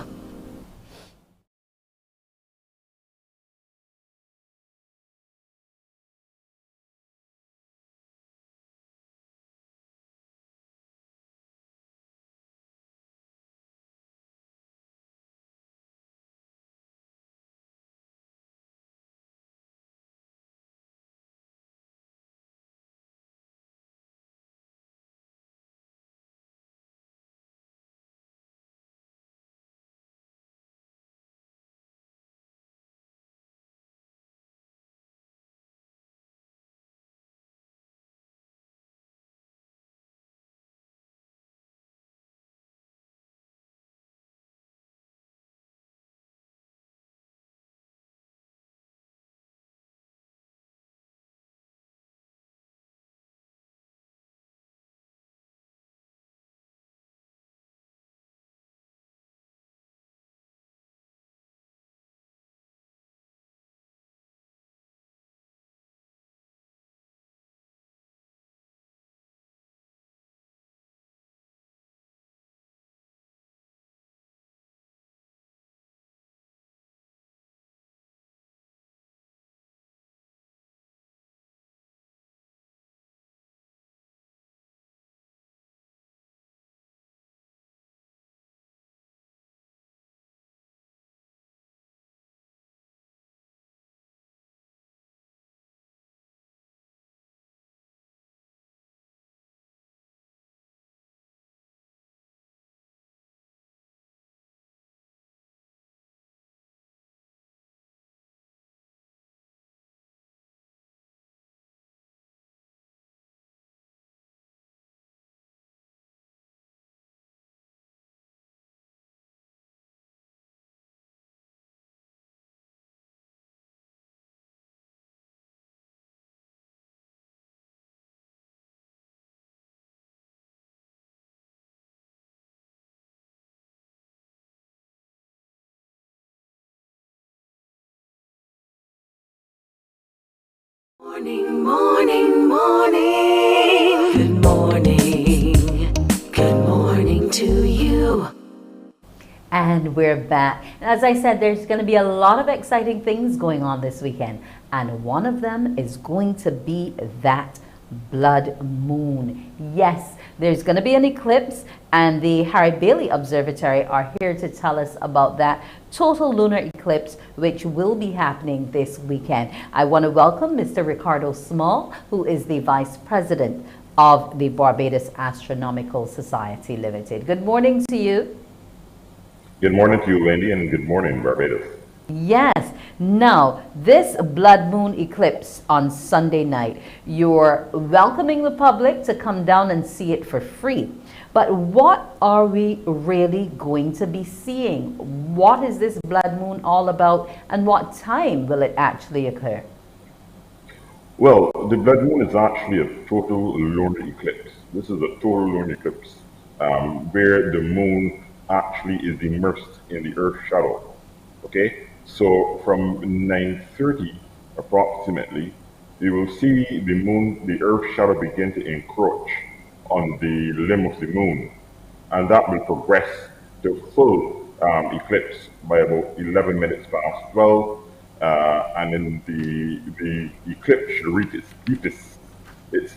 Morning, morning, morning. Good morning. Good morning to you. And we're back. And as I said, there's going to be a lot of exciting things going on this weekend. And one of them is going to be that blood moon. Yes, there's going to be an eclipse, and the Harry Bailey Observatory are here to tell us about that total lunar eclipse, which will be happening this weekend. I want to welcome Mr. Ricardo Small, who is the Vice President of the Barbados Astronomical Society Limited. Good morning to you. Good morning to you, Wendy, and good morning, Barbados. Yes. Now, this blood moon eclipse on Sunday night, you're welcoming the public to come down and see it for free. But what are we really going to be seeing? What is this blood moon all about, and what time will it actually occur? Well, the blood moon is actually a total lunar eclipse. This is a total lunar eclipse where the moon actually is immersed in the Earth's shadow. Okay? So from 9:30 approximately, you will see the moon, the Earth's shadow begin to encroach on the limb of the moon, and that will progress to full eclipse by about 11 minutes past 12, and then the eclipse should reach its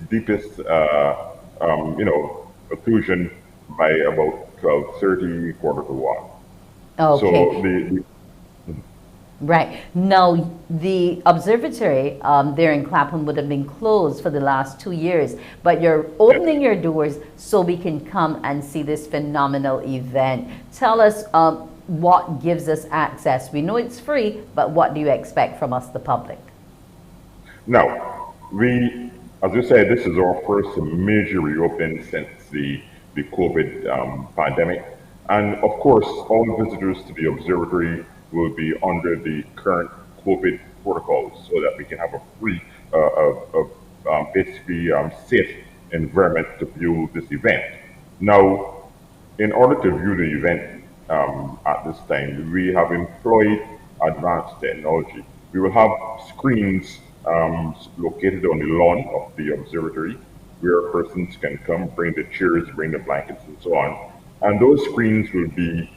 deepest occlusion by about 12:30, quarter to 1. Okay. So Right. Now, the observatory there in Clapham would have been closed for the last 2 years, but you're opening your doors so we can come and see this phenomenal event. Tell us, what gives us access? We know it's free, but what do you expect from us, the public? Now, as you said, this is our first major reopening since the COVID pandemic. And of course, all visitors to the observatory will be under the current COVID protocols so that we can have a free, basically safe environment to view this event. Now, in order to view the event at this time, we have employed advanced technology. We will have screens located on the lawn of the observatory where persons can come, bring the chairs, bring the blankets, and so on. And those screens will be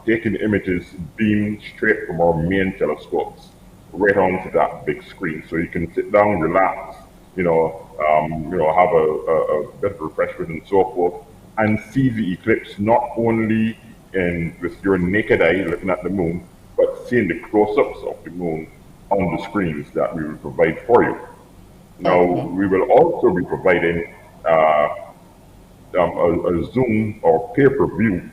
taking images beamed straight from our main telescopes right onto that big screen. So you can sit down, relax, have a bit of refreshment and so forth, and see the eclipse not only with your naked eye looking at the moon, but seeing the close-ups of the moon on the screens that we will provide for you. Now, we will also be providing a Zoom or pay-per-view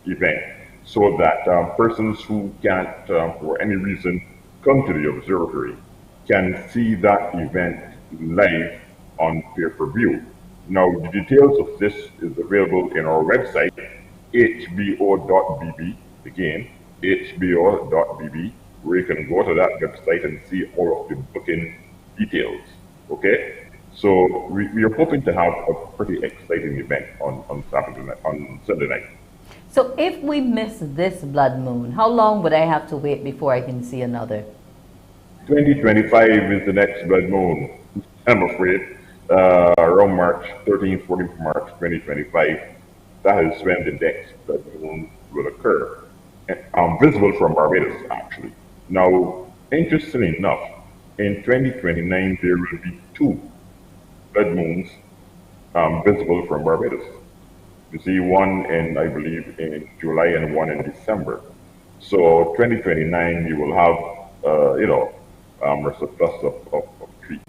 event so that persons who can't, for any reason, come to the observatory can see that event live on pay-per-view. Now, the details of this is available in our website, hbo.bb, again, hbo.bb, where you can go to that website and see all of the booking details, okay? So we are hoping to have a pretty exciting event on Sunday night. So if we miss this blood moon, how long would I have to wait before I can see another? 2025 is the next blood moon, I'm afraid. Around March 13th, 14th March 2025, that is when the next blood moon will occur. Visible from Barbados, actually. Now, interestingly enough, in 2029, there will be 2 blood moons visible from Barbados. You see one I believe, in July and one in December. So 2029, you will have, a surplus of treats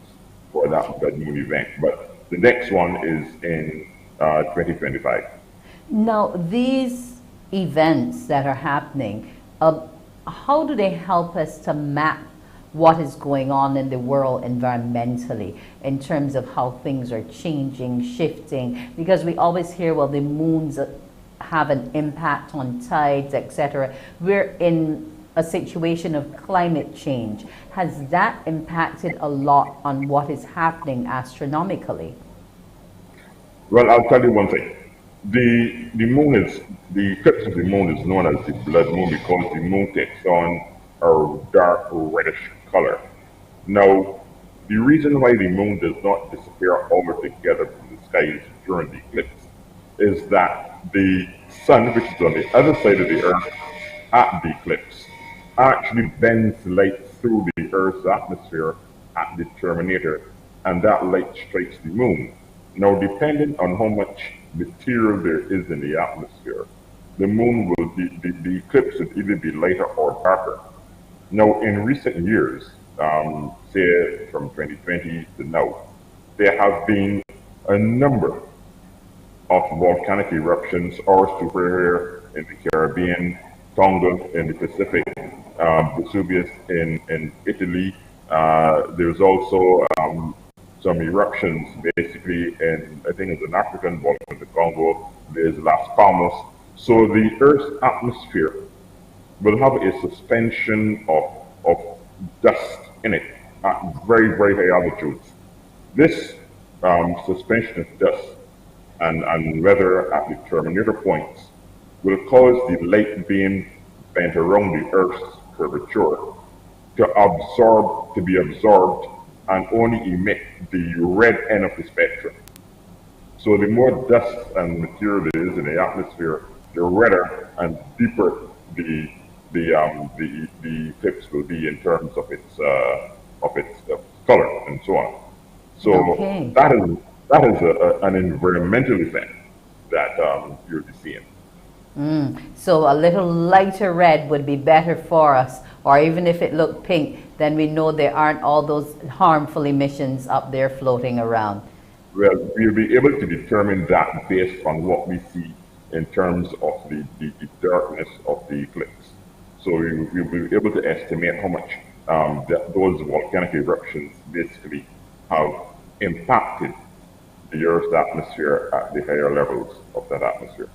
for that blood moon event. But the next one is in 2025. Now, these events that are happening, how do they help us to map what is going on in the world environmentally in terms of how things are changing, shifting? Because we always hear, well, the moons have an impact on tides, etc. We're in a situation of climate change. Has that impacted a lot on what is happening astronomically? Well, I'll tell you one thing. The eclipse of the moon is known as the blood moon because the moon takes on a dark reddish color. Now, the reason why the moon does not disappear altogether from the skies during the eclipse is that the sun, which is on the other side of the earth at the eclipse, actually bends light through the earth's atmosphere at the terminator, and that light strikes the moon. Now, depending on how much material there is in the atmosphere, the moon will be, the eclipse will either be lighter or darker. Now, in recent years, say from 2020 to now, there have been a number of volcanic eruptions, or super in the Caribbean, Tonga in the Pacific, Vesuvius in Italy. There's also some eruptions basically I think it's an African volcano in the Congo. There's Las Palmas. So the Earth's atmosphere will have a suspension of dust in it at very, very high altitudes. This suspension of dust and weather at the terminator points will cause the light beam bent around the Earth's curvature to be absorbed and only emit the red end of the spectrum. So the more dust and material there is in the atmosphere, the redder and deeper the eclipse will be in terms of its color and so on. So that is an environmental effect that you'll be seeing. So a little lighter red would be better for us, or even if it looked pink, then we know there aren't all those harmful emissions up there floating around. Well, we'll be able to determine that based on what we see in terms of the darkness of the eclipse. So we'll be able to estimate how much those volcanic eruptions basically have impacted the Earth's atmosphere at the higher levels of that atmosphere.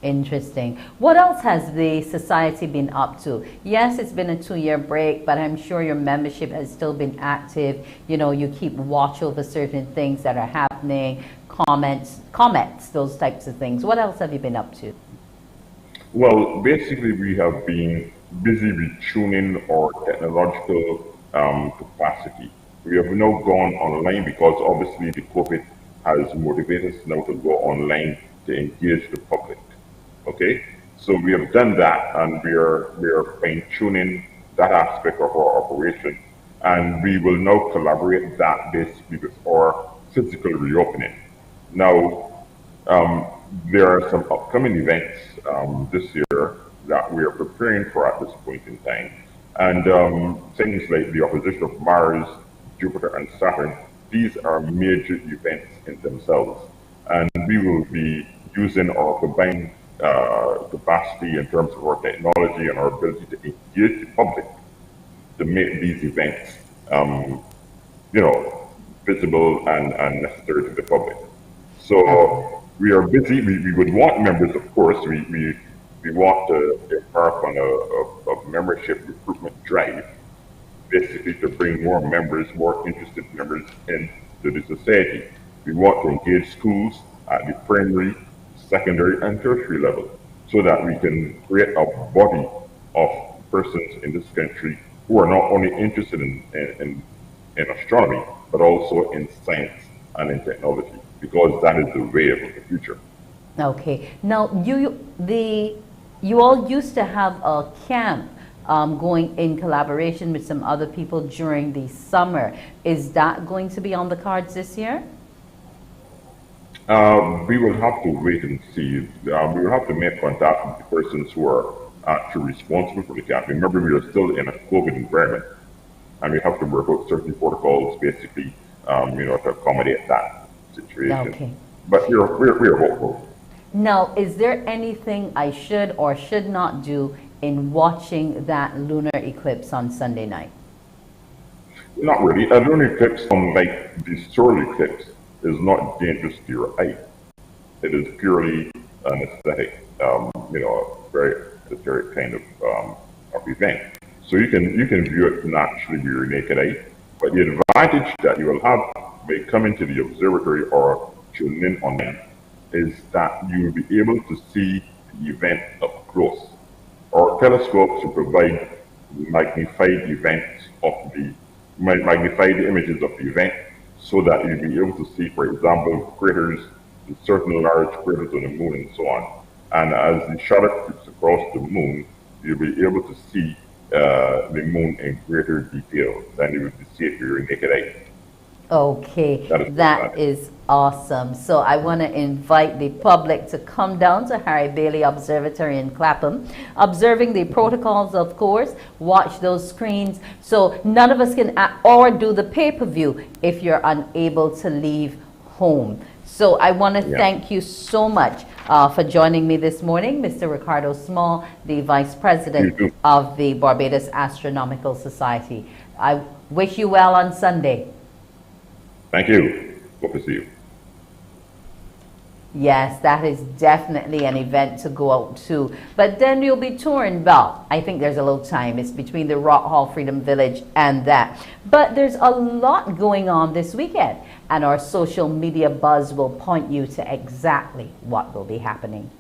Interesting. What else has the society been up to? Yes, it's been a 2-year break, but I'm sure your membership has still been active. You know, you keep watch over certain things that are happening, comments, those types of things. What else have you been up to? Well, basically, we have been busy retuning our technological capacity. We have now gone online because obviously the COVID has motivated us now to go online to engage the public. Okay, so we have done that, and we are fine-tuning that aspect of our operation, and we will now collaborate that basically with our physical reopening. Now, there are some upcoming events this year that we are preparing for at this point in time, and things like the opposition of Mars, Jupiter, and Saturn. These are major events in themselves, and we will be using our combined capacity in terms of our technology and our ability to engage the public to make these events, visible and necessary to the public. So we are busy. We would want members, of course. We want to embark on a membership recruitment drive, basically to bring more members, more interested members into the society. We want to engage schools at the primary, secondary, and tertiary level so that we can create a body of persons in this country who are not only interested in astronomy, but also in science and in technology, because that is the way of the future. Okay. Now, you all used to have a camp going in collaboration with some other people during the summer. Is that going to be on the cards this year? We will have to wait and see. We will have to make contact with the persons who are actually responsible for the camp. Remember, we are still in a COVID environment, and we have to work out certain protocols, basically, to accommodate that situation. Okay. But we're hopeful. Now, is there anything I should or should not do in watching that lunar eclipse on Sunday night? Not really. A lunar eclipse, unlike the solar eclipse, is not dangerous to your eye. It is purely an aesthetic, very esoteric kind of event. So you can view it naturally with your naked eye. But the advantage that you will have by coming to the observatory or tuning in online is that you will be able to see the event up close. Our telescopes will provide magnified images of the event, so that you'll be able to see, for example, craters, certain large craters on the moon, and so on. And as the shutter creeps across the moon, you'll be able to see the moon in greater detail than you would see if you were naked eye. Okay, that is awesome. So I want to invite the public to come down to Harry Bailey Observatory in Clapham, observing the protocols, of course, watch those screens. So none of us can or do the pay-per-view if you're unable to leave home. So I want to thank you so much for joining me this morning, Mr. Ricardo Small, the Vice President of the Barbados Astronomical Society. I wish you well on Sunday. Thank you. Hope to see you. Yes, that is definitely an event to go out to. But then you'll be touring, well, I think there's a little time. It's between the Rock Hall Freedom Village and that. But there's a lot going on this weekend, and our social media buzz will point you to exactly what will be happening.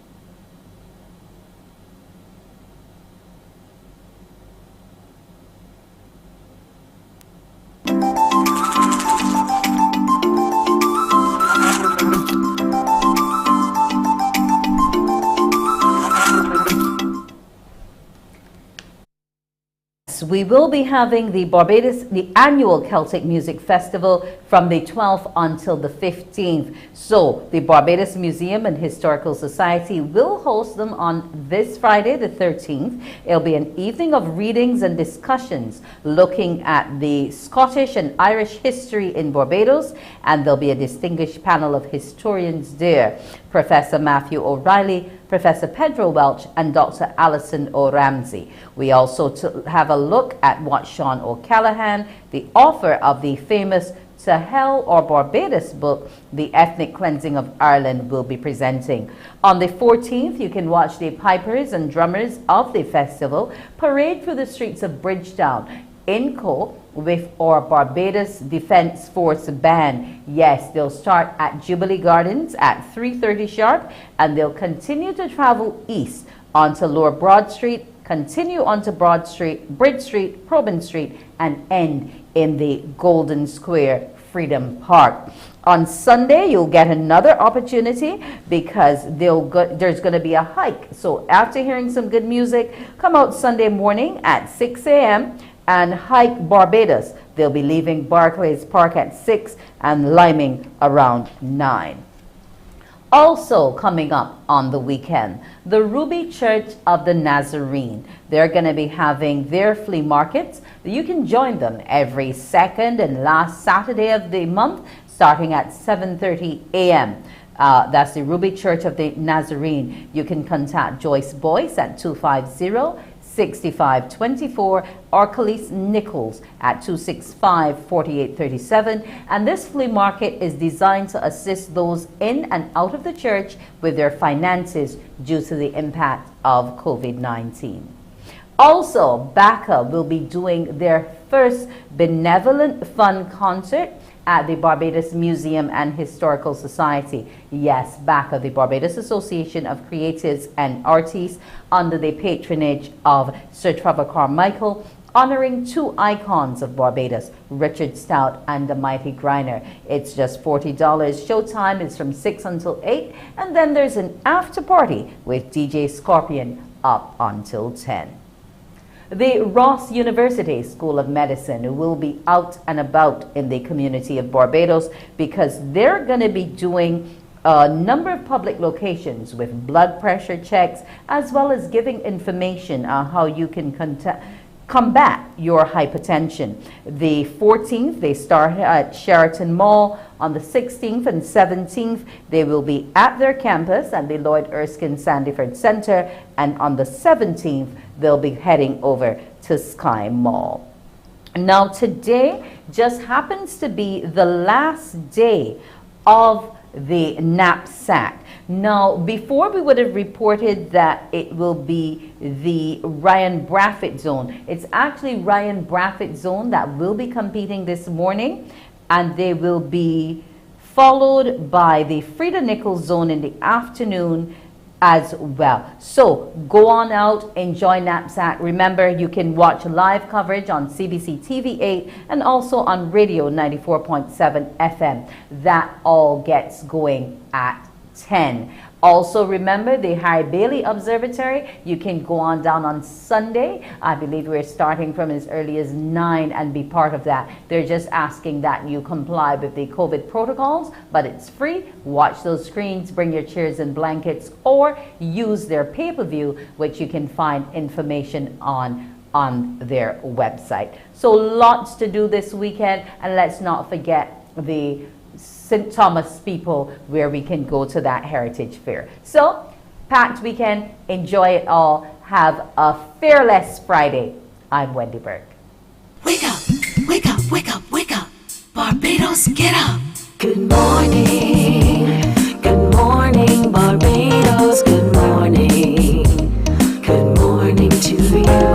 We will be having the annual Celtic Music Festival from the 12th until the 15th. So the Barbados Museum and Historical Society will host them on this Friday, the 13th. It'll be an evening of readings and discussions looking at the Scottish and Irish history in Barbados, and there'll be a distinguished panel of historians there. Professor Matthew O'Reilly, Professor Pedro Welch, and Dr. Alison O'Ramsey. We also have a look at what Sean O'Callaghan, the author of the famous To Hell or Barbados book, The Ethnic Cleansing of Ireland, will be presenting. On the 14th, you can watch the pipers and drummers of the festival parade through the streets of Bridgetown in co with our Barbados Defence Force band. Yes, they'll start at Jubilee Gardens at 3:30 sharp, and they'll continue to travel east onto Lower Broad Street, continue onto Broad Street, Bridge Street, Probin Street, and end in the Golden Square Freedom Park. On Sunday, you'll get another opportunity because there's going to be a hike. So after hearing some good music, come out Sunday morning at 6 a.m. and hike Barbados. They'll be leaving Barclays Park at 6 and liming around 9. Also coming up on the weekend, the Ruby Church of the Nazarene. They're going to be having their flea markets. You can join them every second and last Saturday of the month, starting at 7:30 a.m. That's the Ruby Church of the Nazarene. You can contact Joyce Boyce at 250-6524 or Khalees Nichols at 265-4837. And this flea market is designed to assist those in and out of the church with their finances due to the impact of COVID-19. Also, BACA will be doing their first Benevolent Fund concert at the Barbados Museum and Historical Society. Yes, BACA, the Barbados Association of Creatives and Artists, under the patronage of Sir Trevor Carmichael, honoring two icons of Barbados, Richard Stout and the Mighty Griner. It's just $40. Showtime is from 6 until 8, and then there's an after party with DJ Scorpion up until 10. The Ross University School of Medicine will be out and about in the community of Barbados because they're going to be doing a number of public locations with blood pressure checks, as well as giving information on how you can combat your hypertension. The 14th, they start at Sheraton Mall. On the 16th and 17th, they will be at their campus at the Lloyd Erskine Sandyford Center. And on the 17th, they'll be heading over to Sky Mall. Now, today just happens to be the last day of the knapsack. Now, before we would have reported that it will be the Ryan Braffett zone. It's actually Ryan Braffett zone that will be competing this morning, and they will be followed by the Frida Nichols zone in the afternoon as well. So go on out, enjoy knapsack. Remember, you can watch live coverage on CBC TV 8 and also on radio 94.7 FM. That all gets going at 10. Also remember the Harry Bailey Observatory. You can go on down on Sunday. I believe we're starting from as early as 9 and be part of that. They're just asking that you comply with the COVID protocols, but it's free. Watch those screens, bring your chairs and blankets, or use their pay-per-view, which you can find information on their website. So lots to do this weekend, and let's not forget the St. Thomas people, where we can go to that heritage fair. So, packed weekend, enjoy it all. Have a fearless Friday. I'm Wendy Burke. Wake up, wake up, wake up, wake up. Barbados, get up. Good morning. Good morning, Barbados. Good morning. Good morning to you.